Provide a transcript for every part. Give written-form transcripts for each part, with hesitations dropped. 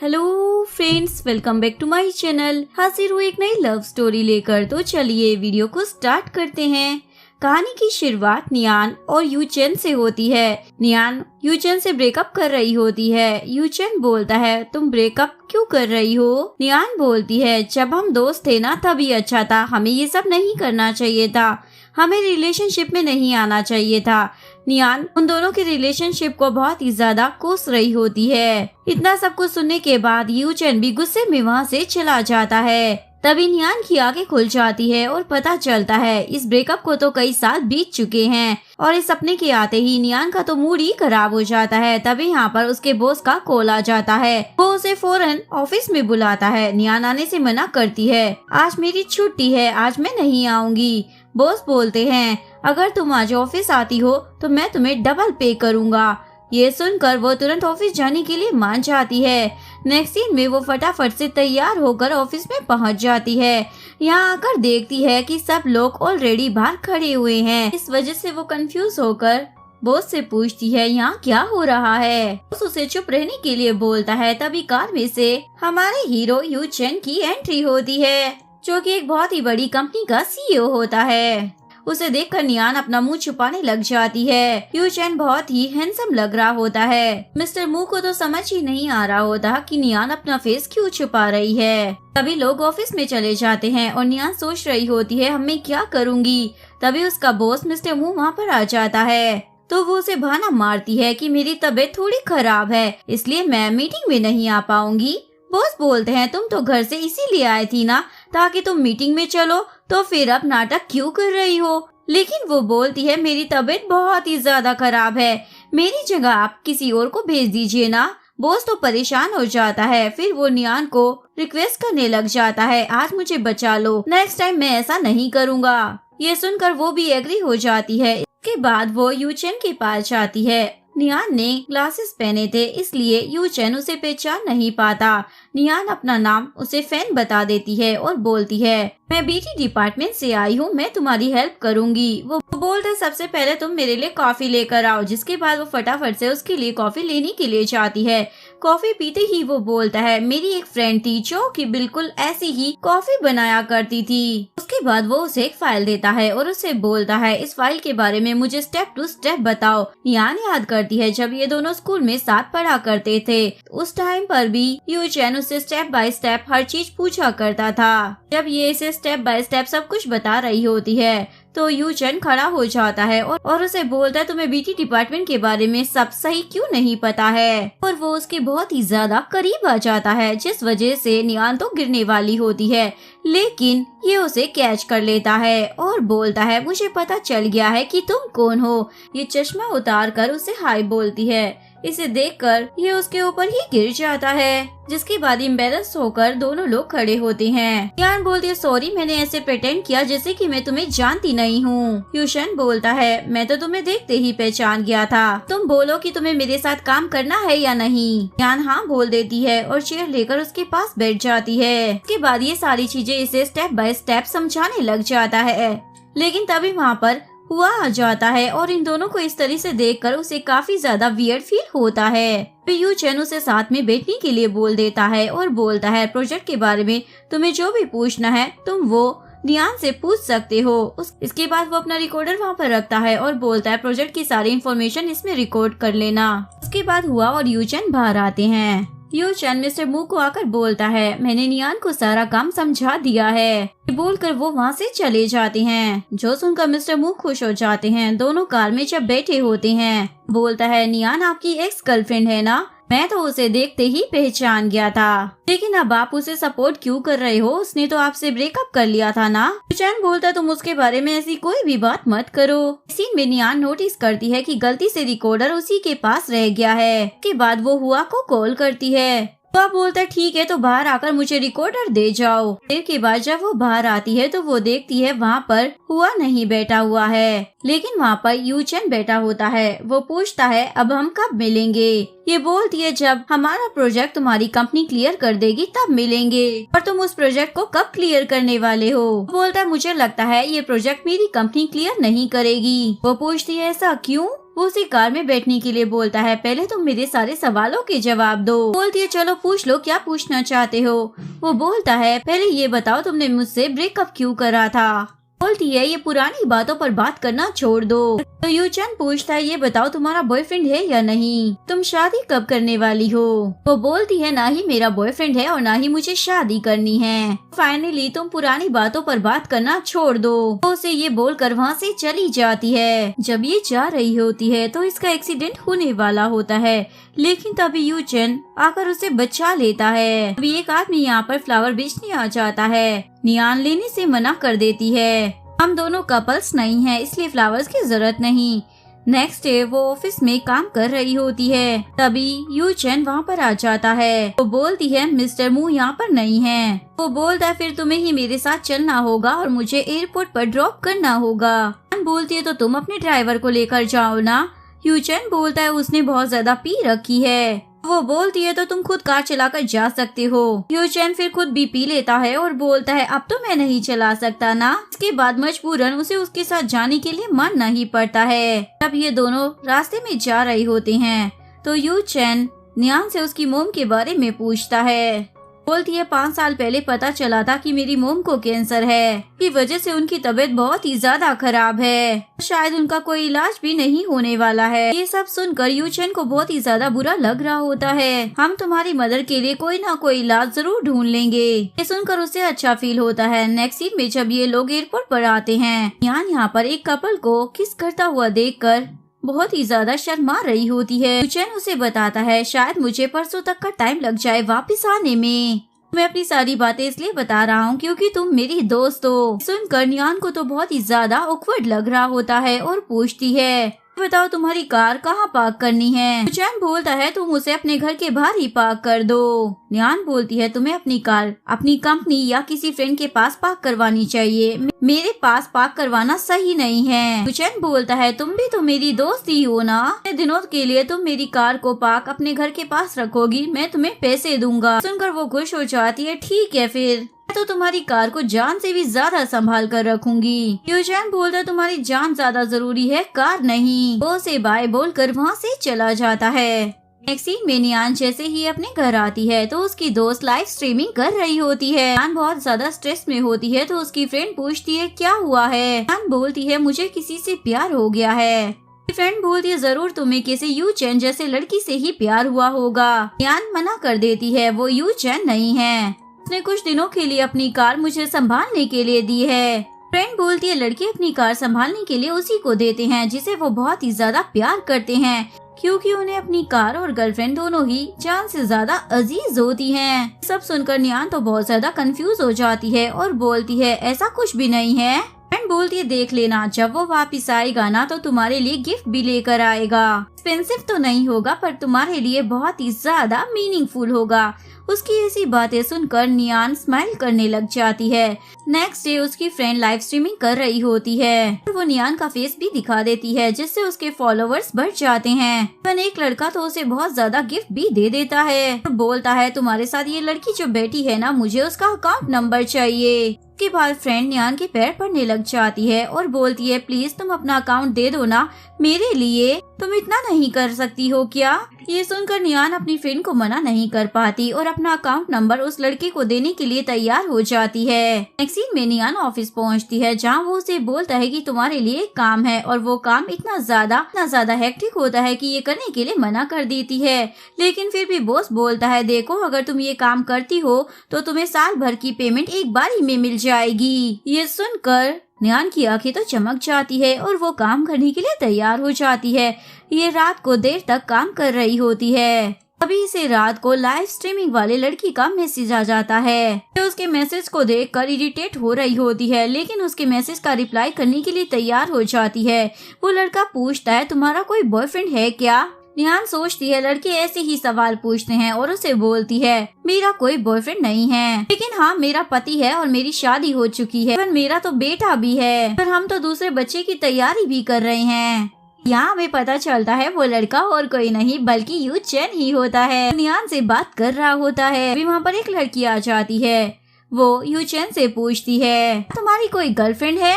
Hello friends, welcome back to my channel. हाजिर हूँ एक नई लव स्टोरी लेकर। तो चलिए वीडियो को स्टार्ट करते हैं। कहानी की शुरुआत नियान और यूचेन से होती है। नियान यूचेन से ब्रेकअप कर रही होती है। यूचेन बोलता है, तुम ब्रेकअप क्यों कर रही हो? नियान बोलती है, जब हम दोस्त थे ना तभी अच्छा था, हमें ये सब नहीं करना चाहिए था, हमें रिलेशनशिप में नहीं आना चाहिए था। नियान उन दोनों के रिलेशनशिप को बहुत ही ज्यादा कोस रही होती है। इतना सब कुछ सुनने के बाद यूचेन भी गुस्से में वहाँ से चला जाता है। तभी नियान की आंखें खुल जाती है और पता चलता है इस ब्रेकअप को तो कई साल बीत चुके हैं। और इस सपने के आते ही नियान का तो मूड ही खराब हो जाता है। तभी यहाँ पर उसके बॉस का कॉल आ जाता है। वो उसे फौरन ऑफिस में बुलाता है। नियान आने से मना करती है। आज मेरी छुट्टी है, आज मैं नहीं आऊंगी। बॉस बोलते हैं, अगर तुम आज ऑफिस आती हो तो मैं तुम्हें डबल पे करूँगा। ये सुनकर वो तुरंत ऑफिस जाने के लिए मान जाती है। नेक्स्ट सीन में वो फटाफट से तैयार होकर ऑफिस में पहुंच जाती है। यहाँ आकर देखती है कि सब लोग ऑलरेडी बाहर खड़े हुए हैं। इस वजह से वो कंफ्यूज होकर बॉस से पूछती है, यहाँ क्या हो रहा है? बॉस उसे चुप रहने के लिए बोलता है। तभी कार में से हमारे हीरो यूचेन की एंट्री होती है, जो कि एक बहुत ही बड़ी कंपनी का सीईओ होता है। उसे देखकर नियान अपना मुंह छुपाने लग जाती है। यूचेन बहुत ही हैंडसम लग रहा होता है। मिस्टर मू को तो समझ ही नहीं आ रहा होता कि नियान अपना फेस क्यों छुपा रही है। तभी लोग ऑफिस में चले जाते हैं और नियान सोच रही होती है, अब मैं क्या करूँगी। तभी उसका बॉस मिस्टर मू वहाँ पर आ जाता है। तो वो उसे बहाना मारती है कि मेरी तबीयत थोड़ी खराब है, इसलिए मैं मीटिंग में नहीं आ पाऊंगी। बॉस बोलते हैं, तुम तो घर से इसीलिए आई थी ना ताकि तुम मीटिंग में चलो, तो फिर अब नाटक क्यों कर रही हो? लेकिन वो बोलती है, मेरी तबीयत बहुत ही ज्यादा खराब है, मेरी जगह आप किसी और को भेज दीजिए ना। बॉस तो परेशान हो जाता है। फिर वो नियान को रिक्वेस्ट करने लग जाता है, आज मुझे बचा लो, नेक्स्ट टाइम मैं ऐसा नहीं करूँगा। ये सुनकर वो भी एग्री हो जाती है। इसके बाद वो यूचेन के पास जाती है। नियान ने ग्लासेस पहने थे, इसलिए यूचेन उसे पहचान नहीं पाता। नियान अपना नाम उसे फैन बता देती है और बोलती है, मैं बीटी डिपार्टमेंट से आई हूँ, मैं तुम्हारी हेल्प करूँगी। वो बोलता है, सबसे पहले तुम मेरे लिए कॉफी लेकर आओ। जिसके बाद वो फटाफट से उसके लिए कॉफी लेने के लिए जाती है। कॉफी पीते ही वो बोलता है, मेरी एक फ्रेंड थी जो कि बिल्कुल ऐसी ही कॉफी बनाया करती थी। उसके बाद वो उसे एक फाइल देता है और उसे बोलता है, इस फाइल के बारे में मुझे स्टेप टू स्टेप बताओ। नियान याद करती है, जब ये दोनों स्कूल में साथ पढ़ा करते थे, उस टाइम पर भी यूचेन उससे स्टेप बाय स्टेप हर चीज पूछा करता था। जब ये इसे स्टेप बाय स्टेप सब कुछ बता रही होती है तो यूचेन खड़ा हो जाता है और उसे बोलता है, तुम्हें बीटी डिपार्टमेंट के बारे में सब सही क्यों नहीं पता है? और वो उसके बहुत ही ज्यादा करीब आ जाता है, जिस वजह से नियान तो गिरने वाली होती है, लेकिन ये उसे कैच कर लेता है और बोलता है, मुझे पता चल गया है कि तुम कौन हो। ये चश्मा उतार कर उसे हाय बोलती है। इसे देखकर ये उसके ऊपर ही गिर जाता है, जिसके बाद एम्बेरस होकर दोनों लोग खड़े होते हैं। नियान बोलती है, सॉरी, मैंने ऐसे प्रिटेंड किया जैसे कि मैं तुम्हें जानती नहीं हूँ। यूचेन बोलता है, मैं तो तुम्हें देखते ही पहचान गया था, तुम बोलो कि तुम्हें मेरे साथ काम करना है या नहीं। नियान हाँ बोल देती है और चेयर लेकर उसके पास बैठ जाती है। उसके बाद ये सारी चीजें इसे स्टेप बाय स्टेप समझाने लग जाता है। लेकिन तभी वहाँ पर हुआ आ जाता है और इन दोनों को इस तरह से देखकर उसे काफी ज्यादा वियर्ड फील होता है। फिर यूचेन उसे साथ में बैठने के लिए बोल देता है और बोलता है, प्रोजेक्ट के बारे में तुम्हें जो भी पूछना है तुम वो नियान से पूछ सकते हो। इसके बाद वो अपना रिकॉर्डर वहाँ पर रखता है और बोलता है, प्रोजेक्ट की सारी इन्फॉर्मेशन इसमें रिकॉर्ड कर लेना। उसके बाद हुआ और यूचेन बाहर आते हैं। यूचेन मिस्टर मू को आकर बोलता है, मैंने नियान को सारा काम समझा दिया है। बोलकर वो वहाँ से चले जाते हैं। जो सुनकर मिस्टर मू खुश हो जाते हैं। दोनों कार में जब बैठे होते हैं, बोलता है, नियान आपकी एक्स गर्लफ्रेंड है ना? मैं तो उसे देखते ही पहचान गया था, लेकिन अब आप उसे सपोर्ट क्यों कर रहे हो? उसने तो आपसे ब्रेकअप कर लिया था ना? यूचेन बोलता है, तुम उसके बारे में ऐसी कोई भी बात मत करो। इसी में नियान नोटिस करती है कि गलती से रिकॉर्डर उसी के पास रह गया है। के बाद वो हुआ को कॉल करती है। वह बोलता है, ठीक है, तो बाहर आकर मुझे रिकॉर्डर दे जाओ। फिर के बाद जब वो बाहर आती है तो वो देखती है वहाँ पर हुआ नहीं बैठा हुआ है, लेकिन वहाँ पर यूचेन बैठा होता है। वो पूछता है, अब हम कब मिलेंगे? ये बोलती है, जब हमारा प्रोजेक्ट तुम्हारी कंपनी क्लियर कर देगी तब मिलेंगे। और तुम उस प्रोजेक्ट को कब क्लियर करने वाले हो? बोलता है, मुझे लगता है ये प्रोजेक्ट मेरी कंपनी क्लियर नहीं करेगी। वो पूछती है, ऐसा क्यों? वो उसे कार में बैठने के लिए बोलता है। पहले तुम मेरे सारे सवालों के जवाब दो। बोलती है चलो पूछ लो, क्या पूछना चाहते हो। वो बोलता है पहले ये बताओ तुमने मुझसे ब्रेकअप क्यों करा था। बोलती है ये पुरानी बातों पर बात करना छोड़ दो। तो यू चैन पूछता है ये बताओ तुम्हारा बॉयफ्रेंड है या नहीं, तुम शादी कब करने वाली हो। वो बोलती है ना ही मेरा बॉयफ्रेंड है और ना ही मुझे शादी करनी है। फाइनली तुम पुरानी बातों पर बात करना छोड़ दो। तो उसे ये बोलकर वहाँ से चली जाती है। जब ये जा रही होती है तो इसका एक्सीडेंट होने वाला होता है, लेकिन तभी यू चैन आकर उसे बचा लेता है। अभी एक आदमी यहाँ पर फ्लावर बेचने आ जाता है। नियान लेने से मना कर देती है। हम दोनों कपल्स नहीं हैं, इसलिए फ्लावर्स की जरूरत नहीं। नेक्स्ट डे वो ऑफिस में काम कर रही होती है। तभी यू चैन वहाँ पर आ जाता है। वो बोलती है मिस्टर मू यहाँ पर नहीं है। वो बोलता है फिर तुम्हें ही मेरे साथ चलना होगा और मुझे एयरपोर्ट पर ड्रॉप करना होगा। बोलती है तो तुम अपने ड्राइवर को लेकर जाओ ना। यू चैन बोलता है उसने बहुत ज्यादा पी रखी है। वो बोलती है तो तुम खुद कार चलाकर जा सकते हो। यू चैन फिर खुद भी पी लेता है और बोलता है अब तो मैं नहीं चला सकता ना। इसके बाद मजबूरन उसे उसके साथ जाने के लिए मानना ही पड़ता है। तब ये दोनों रास्ते में जा रहे होते हैं तो यू चैन नियान से उसकी मोम के बारे में पूछता है। बोलती है 5 साल पहले पता चला था कि मेरी मोम को कैंसर है, की वजह से उनकी तबीयत बहुत ही ज्यादा खराब है, शायद उनका कोई इलाज भी नहीं होने वाला है। ये सब सुनकर यू चैन को बहुत ही ज्यादा बुरा लग रहा होता है। हम तुम्हारी मदर के लिए कोई ना कोई इलाज जरूर ढूंढ लेंगे। ये सुनकर उसे अच्छा फील होता है। नेक्स्ट सीन में जब ये लोग एयरपोर्ट पर आते हैं, यहाँ पर एक कपल को किस करता हुआ देखकर बहुत ही ज्यादा शर्मा रही होती है। यू चैन उसे बताता है शायद मुझे परसों तक का टाइम लग जाए वापस आने में। मैं अपनी सारी बातें इसलिए बता रहा हूँ क्योंकि तुम मेरी दोस्त हो। सुनकर नियान को तो बहुत ही ज्यादा ऑकवर्ड लग रहा होता है और पूछती है बताओ तुम्हारी कार कहाँ पार्क करनी है। चैन बोलता है तुम उसे अपने घर के बाहर ही पार्क कर दो। नियान बोलती है तुम्हें अपनी कार अपनी कंपनी या किसी फ्रेंड के पास पार्क करवानी चाहिए, मेरे पास पार्क करवाना सही नहीं है। चैन बोलता है तुम भी तो मेरी दोस्त ही हो ना, इतने दिनों के लिए तुम मेरी कार को पार्क अपने घर के पास रखोगी, मैं तुम्हें पैसे दूंगा। सुनकर वो खुश हो जाती है। ठीक है फिर तो तुम्हारी कार को जान से भी ज्यादा संभाल कर रखूंगी। यू चैन बोलता है तुम्हारी जान ज्यादा जरूरी है, कार नहीं। वो से बाय बोलकर वहाँ से चला जाता है। नेक्स्ट सीन में नियान जैसे ही अपने घर आती है तो उसकी दोस्त लाइव स्ट्रीमिंग कर रही होती है। नियान बहुत ज्यादा स्ट्रेस में होती है तो उसकी फ्रेंड पूछती है क्या हुआ है। नियान बोलती है मुझे किसी से प्यार हो गया है। फ्रेंड बोलती है जरूर तुम्हें किसी यू चैन जैसे लड़की से ही प्यार हुआ होगा। नियान मना कर देती है वो यू चैन नहीं है, उसने कुछ दिनों के लिए अपनी कार मुझे संभालने के लिए दी है। फ्रेंड बोलती है लड़के अपनी कार संभालने के लिए उसी को देते हैं जिसे वो बहुत ही ज्यादा प्यार करते हैं, क्योंकि उन्हें अपनी कार और गर्लफ्रेंड दोनों ही जान से ज्यादा अजीज होती हैं। सब सुनकर नियान तो बहुत ज्यादा कंफ्यूज हो जाती है और बोलती है ऐसा कुछ भी नहीं है। फ्रेंड बोलती है देख लेना जब वो वापिस आएगा ना तो तुम्हारे लिए गिफ्ट भी लेकर आएगा। एक्सपेंसिव तो नहीं होगा पर तुम्हारे लिए बहुत ही ज्यादा मीनिंगफुल होगा। उसकी ऐसी बातें सुनकर नियान स्माइल करने लग जाती है। नेक्स्ट डे उसकी फ्रेंड लाइव स्ट्रीमिंग कर रही होती है और वो नियान का फेस भी दिखा देती है जिससे उसके फॉलोवर्स बढ़ जाते हैं। एक लड़का तो उसे बहुत ज्यादा गिफ्ट भी दे देता है और बोलता है तुम्हारे साथ ये लड़की जो बैठी है ना मुझे उसका अकाउंट नंबर चाहिए। उसके बाद फ्रेंड नियान के पैर पड़ने लग जाती है और बोलती है प्लीज तुम अपना अकाउंट दे दो ना मेरे लिए, तुम इतना नहीं कर सकती हो क्या। ये सुनकर नियान अपनी फ्रेंड को मना नहीं कर पाती और अपना अकाउंट नंबर उस लड़के को देने के लिए तैयार हो जाती है। नेक्स्ट सीन में नियान ऑफिस पहुंचती है जहां वो उसे बोलता है कि तुम्हारे लिए एक काम है और वो काम इतना ज्यादा हेक्टिक होता है कि ये करने के लिए मना कर देती है। लेकिन फिर भी बॉस बोलता है देखो अगर तुम ये काम करती हो तो तुम्हें साल भर की पेमेंट एक बार ही में मिल जाएगी। ये सुनकर नियान की आंखें तो चमक जाती है और वो काम करने के लिए तैयार हो जाती है। ये रात को देर तक काम कर रही होती है। अभी इसे रात को लाइव स्ट्रीमिंग वाले लड़की का मैसेज आ जाता है। तो उसके मैसेज को देखकर इरिटेट हो रही होती है लेकिन उसके मैसेज का रिप्लाई करने के लिए तैयार हो जाती है। वो लड़का पूछता है तुम्हारा कोई बॉयफ्रेंड है क्या। निहान सोचती है लड़के ऐसे ही सवाल पूछते हैं और उसे बोलती है मेरा कोई बॉयफ्रेंड नहीं है, लेकिन हाँ मेरा पति है और मेरी शादी हो चुकी है, पर मेरा तो बेटा भी है, पर हम तो दूसरे बच्चे की तैयारी भी कर रहे हैं। यहाँ हमें पता चलता है वो लड़का और कोई नहीं बल्कि यू चैन ही होता है। निहान से बात कर रहा होता है। अभी वहाँ पर एक लड़की आ जाती है। वो यू चैन से पूछती है तुम्हारी कोई गर्लफ्रेंड है।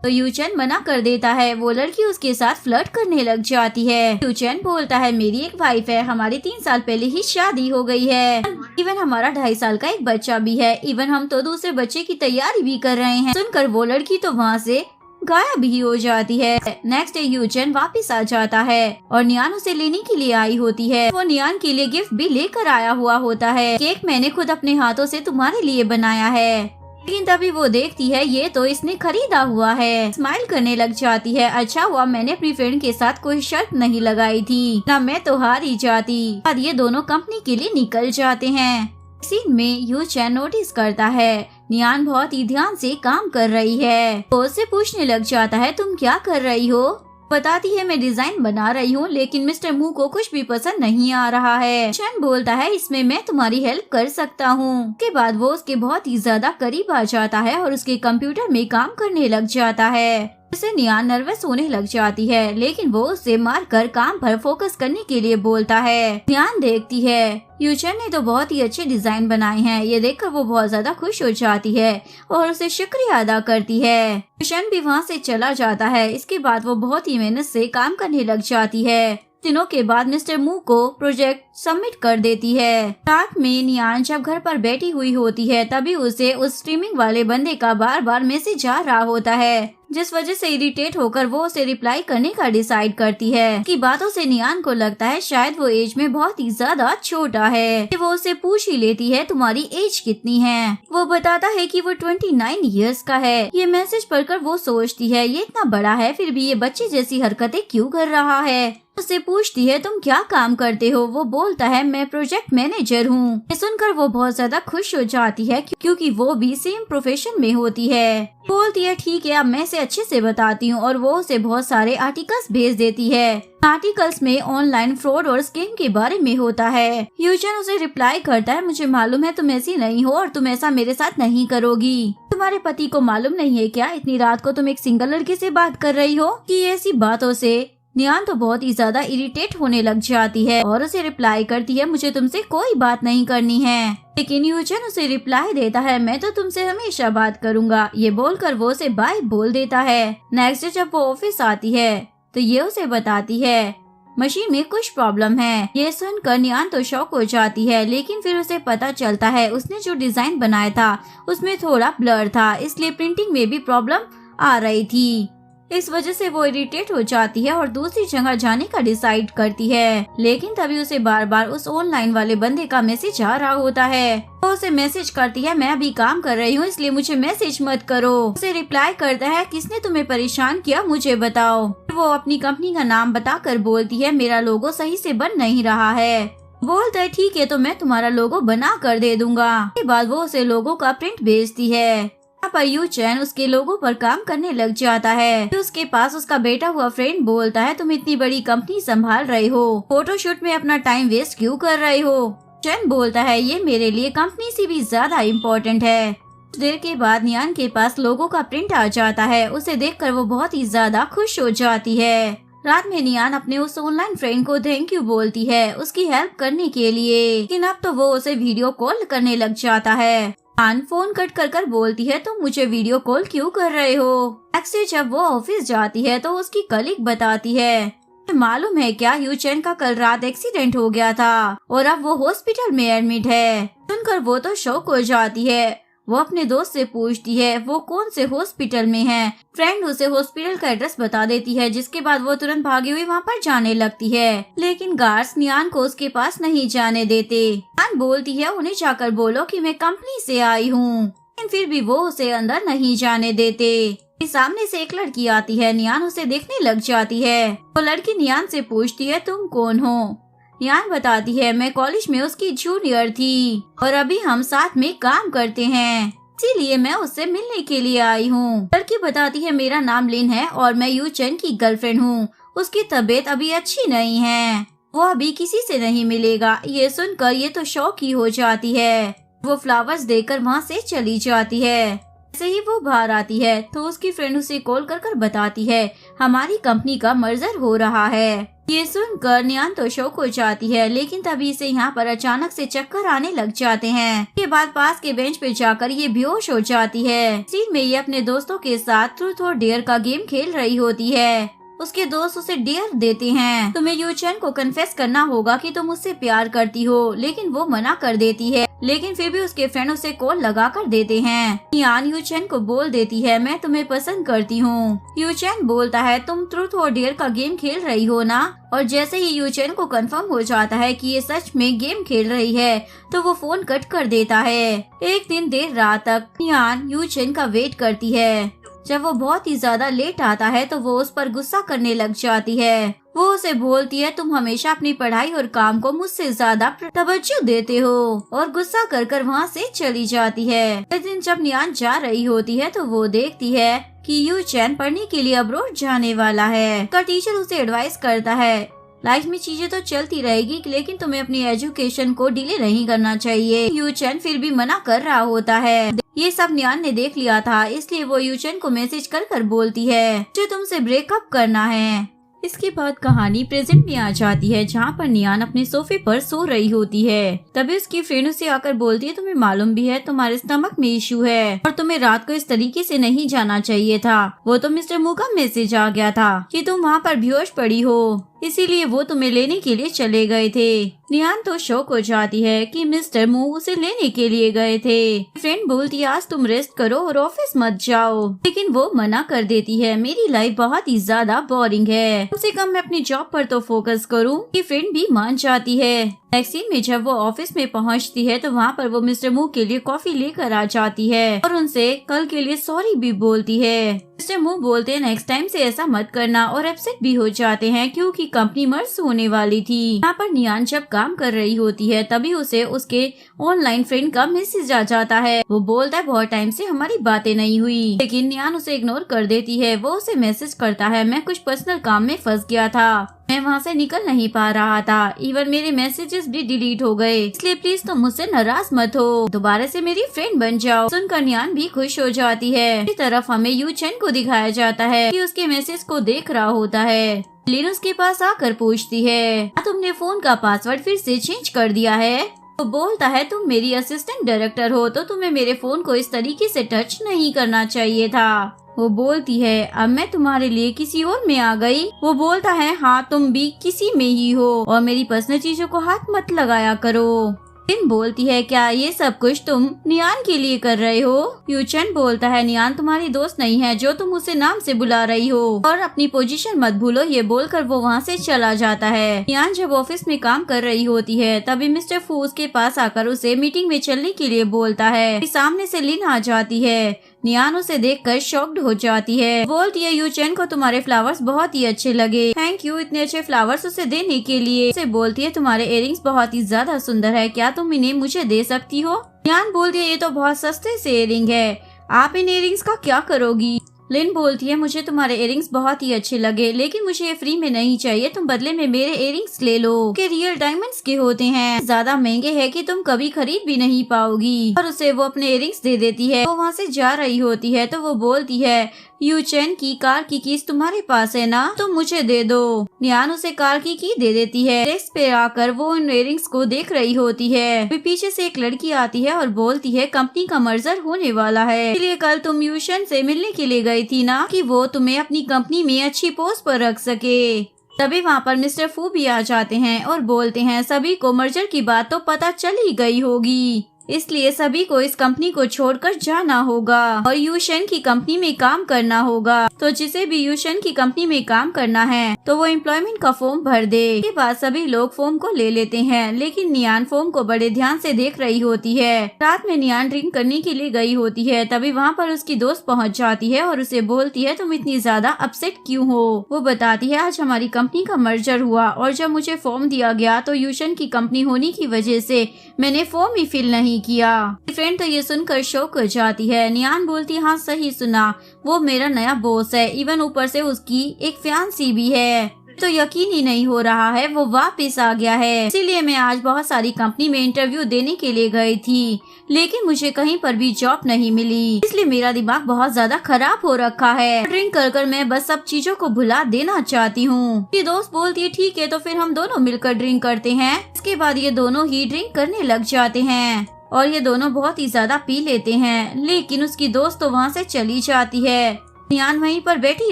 तो यूचेन मना कर देता है। वो लड़की उसके साथ फ्लर्ट करने लग जाती है। यूचेन बोलता है मेरी एक वाइफ है, हमारी 3 साल पहले ही शादी हो गई है, इवन हमारा 2.5 साल का एक बच्चा भी है, इवन हम तो दूसरे बच्चे की तैयारी भी कर रहे हैं। सुनकर वो लड़की तो वहाँ से गायब भी हो जाती है। नेक्स्ट डे यूचेन वापस आ जाता है और नियान उसे लेने के लिए आई होती है। वो नियान के लिए गिफ्ट भी लेकर आया हुआ होता है। केक मैंने खुद अपने हाथों से तुम्हारे लिए बनाया है। लेकिन तभी वो देखती है ये तो इसने खरीदा हुआ है। स्माइल करने लग जाती है। अच्छा हुआ मैंने अपनी फ्रेंड के साथ कोई शर्त नहीं लगाई थी, ना मैं तो हार ही जाती। और ये दोनों कंपनी के लिए निकल जाते हैं। सीन में यूचेन नोटिस करता है नियान बहुत ही ध्यान से काम कर रही है। वो उससे पूछने लग जाता है तुम क्या कर रही हो? बताती है मैं डिजाइन बना रही हूँ, लेकिन मिस्टर मू को कुछ भी पसंद नहीं आ रहा है। यूचेन बोलता है इसमें मैं तुम्हारी हेल्प कर सकता हूँ। के बाद वो उसके बहुत ही ज्यादा करीब आ जाता है और उसके कंप्यूटर में काम करने लग जाता है। उसे नियान नर्वस होने लग जाती है, लेकिन वो उसे मारकर काम पर फोकस करने के लिए बोलता है। नियान देखती है यूचेन ने तो बहुत ही अच्छे डिजाइन बनाए हैं। ये देखकर वो बहुत ज्यादा खुश हो जाती है और उसे शुक्रिया अदा करती है। यूचेन भी वहाँ से चला जाता है। इसके बाद वो बहुत ही मेहनत से काम करने लग जाती है। दिनों के बाद मिस्टर मू को प्रोजेक्ट सबमिट कर देती है। रात में नियान जब घर पर बैठी हुई होती है तभी उसे उस स्ट्रीमिंग वाले बंदे का बार बार मैसेज आ रहा होता है, जिस वजह से इरिटेट होकर वो उसे रिप्लाई करने का डिसाइड करती है। की बातों से नियान को लगता है शायद वो एज में बहुत ही ज्यादा छोटा है। वो उसे पूछ ही लेती है तुम्हारी एज कितनी है? वो बताता है कि वो 29 इयर्स का है। ये मैसेज पढ़कर वो सोचती है ये इतना बड़ा है फिर भी ये बच्चे जैसी हरकतें क्यों कर रहा है। उससे पूछती है तुम क्या काम करते हो? वो बोलता है मैं प्रोजेक्ट मैनेजर हूँ। ये सुनकर वो बहुत ज्यादा खुश हो जाती है क्योंकि वो भी सेम प्रोफेशन में होती है। बोलती है ठीक है अब मैं इसे अच्छे से बताती हूँ और वो उसे बहुत सारे आर्टिकल्स भेज देती है। आर्टिकल्स में ऑनलाइन फ्रॉड और स्कैम के बारे में होता है। यूचेन उसे रिप्लाई करता है मुझे मालूम है तुम ऐसी नहीं हो और तुम ऐसा मेरे साथ नहीं करोगी। तुम्हारे पति को मालूम नहीं है क्या इतनी रात को तुम एक सिंगल लड़के से बात कर रही हो? कि ऐसी बातों से नियान तो बहुत ही ज्यादा इरिटेट होने लग जाती है और उसे रिप्लाई करती है मुझे तुमसे कोई बात नहीं करनी है। लेकिन यूचेन उसे रिप्लाई देता है मैं तो तुमसे हमेशा बात करूंगा। ये बोलकर वो उसे बाय बोल देता है। नेक्स्ट डे जब वो ऑफिस आती है तो ये उसे बताती है मशीन में कुछ प्रॉब्लम है। ये सुनकर नियान तो शॉक हो जाती है, लेकिन फिर उसे पता चलता है उसने जो डिजाइन बनाया था उसमें थोड़ा ब्लर था, इसलिए प्रिंटिंग में भी प्रॉब्लम आ रही थी। इस वजह से वो इरिटेट हो जाती है और दूसरी जगह जाने का डिसाइड करती है। लेकिन तभी उसे बार बार उस ऑनलाइन वाले बंदे का मैसेज आ रहा होता है। वो उसे मैसेज करती है मैं अभी काम कर रही हूँ इसलिए मुझे मैसेज मत करो। उसे रिप्लाई करता है किसने तुम्हें परेशान किया मुझे बताओ। वो अपनी कंपनी का नाम बताकर बोलती है मेरा लोगो सही से बन नहीं रहा है। बोलता है ठीक है तो मैं तुम्हारा लोगो बना कर दे दूंगा। इसके बाद वो उसे लोगो का प्रिंट भेजती है। यहाँ पर यूचेन उसके लोगों पर काम करने लग जाता है। तो उसके पास उसका बेटा हुआ फ्रेंड बोलता है तुम इतनी बड़ी कंपनी संभाल रहे हो, फोटोशूट में अपना टाइम वेस्ट क्यों कर रहे हो? चेन बोलता है ये मेरे लिए कंपनी से भी ज्यादा इम्पोर्टेंट है। कुछ देर के बाद नियान के पास लोगों का प्रिंट आ जाता है। उसे देखकर वो बहुत ही ज्यादा खुश हो जाती है। रात में नियान अपने उस ऑनलाइन फ्रेंड को थैंक यू बोलती है उसकी हेल्प करने के लिए, लेकिन अब तो वो उसे वीडियो कॉल करने लग जाता है। नियान फोन कट कर कर बोलती है तुम मुझे वीडियो कॉल क्यों कर रहे हो? अक्सर जब वो ऑफिस जाती है तो उसकी कलीग बताती है मालूम है क्या यूचेन का कल रात एक्सीडेंट हो गया था और अब वो हॉस्पिटल में एडमिट है। सुनकर वो तो शॉक हो जाती है। वो अपने दोस्त से पूछती है वो कौन से हॉस्पिटल में है। फ्रेंड उसे हॉस्पिटल का एड्रेस बता देती है, जिसके बाद वो तुरंत भागी हुई वहाँ पर जाने लगती है। लेकिन गार्ड्स नियान को उसके पास नहीं जाने देते। नियान बोलती है उन्हें जाकर बोलो कि मैं कंपनी से आई हूँ, लेकिन फिर भी वो उसे अंदर नहीं जाने देते। सामने से एक लड़की आती है। नियान उसे देखने लग जाती है। वो लड़की नियान से पूछती है तुम कौन हो? नियान बताती है मैं कॉलेज में उसकी जूनियर थी और अभी हम साथ में काम करते हैं, इसीलिए मैं उससे मिलने के लिए आई हूँ। लड़की बताती है मेरा नाम लिन है और मैं यूचेन की गर्लफ्रेंड हूँ। उसकी तबीयत अभी अच्छी नहीं है, वो अभी किसी से नहीं मिलेगा। ये सुनकर ये तो शॉक ही हो जाती है। वो फ्लावर्स देकर वहाँ से चली जाती है। जैसे ही वो बाहर आती है तो उसकी फ्रेंड उसे कॉल कर बताती है हमारी कंपनी का मर्जर हो रहा है। ये सुनकर नियान तो शौक हो जाती है, लेकिन तभी से यहाँ पर अचानक से चक्कर आने लग जाते हैं। के बाद पास के बेंच पे जाकर ये बेहोश हो जाती है। सीन में ये अपने दोस्तों के साथ ट्रूथ और डेयर का गेम खेल रही होती है। उसके दोस्त उसे डेयर देते हैं, तुम्हें यूचेन को कन्फेस करना होगा कि तुम उससे प्यार करती हो, लेकिन वो मना कर देती है। लेकिन फिर भी उसके फ्रेंड उसे कॉल लगा कर देते हैं। नियान यूचेन को बोल देती है, मैं तुम्हें पसंद करती हूँ। यूचेन बोलता है, तुम ट्रूथ और डेयर का गेम खेल रही हो ना? और जैसे ही यूचेन को कंफर्म हो जाता है कि ये सच में गेम खेल रही है, तो वो फोन कट कर देता है। एक दिन देर रात तक नियान यूचेन का वेट करती है। जब वो बहुत ही ज्यादा लेट आता है तो वो उस पर गुस्सा करने लग जाती है। वो उसे बोलती है, तुम हमेशा अपनी पढ़ाई और काम को मुझसे ज्यादा तवज्जो देते हो, और गुस्सा कर कर वहाँ से चली जाती है। एक दिन जब नियान जा रही होती है तो वो देखती है कि यूचेन पढ़ने के लिए अब्रॉड जाने वाला है। उसका टीचर उसे एडवाइस करता है, लाइफ में चीजें तो चलती रहेगी, लेकिन तुम्हें अपनी एजुकेशन को डिले नहीं करना चाहिए। यूचेन फिर भी मना कर रहा होता है। ये सब नियान ने देख लिया था, इसलिए वो यूचेन को मैसेज कर कर बोलती है, जो तुमसे ब्रेकअप करना है। इसके बाद कहानी प्रेजेंट में आ जाती है, जहाँ पर नियान अपने सोफे पर सो रही होती है। तभी उसकी फ्रेंड उसे आकर बोलती है, तुम्हें मालूम भी है तुम्हारे स्टमक में इश्यू है, और तुम्हें रात को इस तरीके से नहीं जाना चाहिए था। वो तो मिस्टर मू का मैसेज आ गया था कि तुम वहाँ पर बेहोश पड़ी हो, इसीलिए वो तुम्हें लेने के लिए चले गए थे। नियान तो शौक हो जाती है कि मिस्टर मू उसे लेने के लिए गए थे। फ्रेंड बोलती है, आज तुम रेस्ट करो और ऑफिस मत जाओ, लेकिन वो मना कर देती है, मेरी लाइफ बहुत ही ज्यादा बोरिंग है, कम से कम मैं अपनी जॉब पर तो फोकस करूं। ये फ्रेंड भी मान जाती है। नेक्स्ट सीन में जब वो ऑफिस में पहुंचती है तो वहाँ पर वो मिस्टर मू के लिए कॉफी लेकर आ जाती है और उनसे कल के लिए सॉरी भी बोलती है। मिस्टर मू बोलते हैं, नेक्स्ट टाइम से ऐसा मत करना, और अपसेट भी हो जाते हैं क्योंकि कंपनी मर्ज होने वाली थी। यहाँ पर नियान जब काम कर रही होती है तभी उसे उसके ऑनलाइन फ्रेंड का मैसेज आ जाता है। वो बोलता है, बहुत टाइम से हमारी बातें नहीं हुई, लेकिन नियान उसे इग्नोर कर देती है। वो उसे मैसेज करता है, मैं कुछ पर्सनल काम में फंस गया था, मैं वहाँ से निकल नहीं पा रहा था, इवन मेरे मैसेजेस भी डिलीट हो गए, इसलिए प्लीज तुम मुझसे नाराज मत हो, दोबारा से मेरी फ्रेंड बन जाओ। सुनकर नियान भी खुश हो जाती है। इस तरफ हमें यूचेन को दिखाया जाता है कि उसके मैसेज को देख रहा होता है। लिन उसके पास आकर पूछती है, तुमने फोन का पासवर्ड फिर से चेंज कर दिया है? वो बोलता है, तुम मेरी असिस्टेंट डायरेक्टर हो तो तुम्हें मेरे फोन को इस तरीके से टच नहीं करना चाहिए था। वो बोलती है, अब मैं तुम्हारे लिए किसी और में आ गई? वो बोलता है, हाँ तुम भी किसी में ही हो, और मेरी पर्सनल चीजों को हाथ मत लगाया करो। लिन बोलती है, क्या ये सब कुछ तुम नियान के लिए कर रहे हो? यूचेन बोलता है, नियान तुम्हारी दोस्त नहीं है जो तुम उसे नाम से बुला रही हो, और अपनी पोजीशन मत भूलो। ये बोलकर वो वहाँ से चला जाता है। नियान जब ऑफिस में काम कर रही होती है तभी मिस्टर फू उसके पास आकर उसे मीटिंग में चलने के लिए बोलता है। सामने से लिन आ जाती है। नियान उसे देखकर शॉक्ड हो जाती है। बोलती है, यूचेन को तुम्हारे फ्लावर्स बहुत ही अच्छे लगे, थैंक यू इतने अच्छे फ्लावर्स उसे देने के लिए। उसे बोलती है, तुम्हारे इयररिंग्स बहुत ही ज्यादा सुंदर है, क्या तुम इन्हें मुझे दे सकती हो? नियान बोलती है, ये तो बहुत सस्ते से इयररिंग है, आप इन इयररिंग्स का क्या करोगी? लिन बोलती है, मुझे तुम्हारे इयररिंग्स बहुत ही अच्छे लगे, लेकिन मुझे ये फ्री में नहीं चाहिए, तुम बदले में मेरे इयररिंग्स ले लो, के रियल डायमंड्स के होते हैं, ज्यादा महंगे हैं कि तुम कभी खरीद भी नहीं पाओगी। और उसे वो अपने इयररिंग्स दे देती है। वो वहाँ से जा रही होती है तो वो बोलती है, यूचेन की कार की कीज तुम्हारे पास है ना, तुम मुझे दे दो। नियान उसे कार की दे देती है। डेस्क पे आकर वो उन इयररिंग्स को देख रही होती है। फिर पीछे से एक लड़की आती है और बोलती है, कंपनी का मर्जर होने वाला है, इसलिए कल तुम यूचेन से मिलने के लिए गई थी ना, कि वो तुम्हें अपनी कंपनी में अच्छी पोस्ट पर रख सके। तभी वहाँ पर मिस्टर फू भी आ जाते हैं और बोलते हैं, सभी को मर्जर की बात तो पता चल ही गई होगी, इसलिए सभी को इस कंपनी को छोड़कर जाना होगा और यूशन की कंपनी में काम करना होगा। तो जिसे भी यूशन की कंपनी में काम करना है तो वो एम्प्लॉयमेंट का फॉर्म भर दे। इसके बाद सभी लोग फॉर्म को ले लेते हैं, लेकिन नियान फॉर्म को बड़े ध्यान से देख रही होती है। रात में नियान ड्रिंक करने के लिए गई होती है, तभी वहाँ पर उसकी दोस्त पहुँच जाती है और उसे बोलती है, तुम इतनी ज्यादा अपसेट क्यों हो? वो बताती है, आज हमारी कंपनी का मर्जर हुआ और जब मुझे फॉर्म दिया गया तो यूशन की कंपनी होने की वजह से मैंने फॉर्म ही फिल नहीं किया। फ्रेंड तो ये सुनकर शॉक हो जाती है। नियान बोलती, हाँ सही सुना, वो मेरा नया बॉस है, इवन ऊपर से उसकी एक फियांसी भी है। तो यकीन ही नहीं हो रहा है वो वापस आ गया है। इसीलिए मैं आज बहुत सारी कंपनी में इंटरव्यू देने के लिए गई थी, लेकिन मुझे कहीं पर भी जॉब नहीं मिली। इसलिए मेरा दिमाग बहुत ज्यादा खराब हो रखा है। ड्रिंक कर कर मैं बस सब चीजों को भुला देना चाहती हूँ। ये दोस्त बोलती है ठीक है तो फिर हम दोनों मिलकर ड्रिंक करते हैं। इसके बाद ये दोनों ही ड्रिंक करने लग जाते हैं और ये दोनों बहुत ही ज्यादा पी लेते हैं, लेकिन उसकी दोस्त तो वहाँ से चली जाती है। नियान वहीं पर बैठी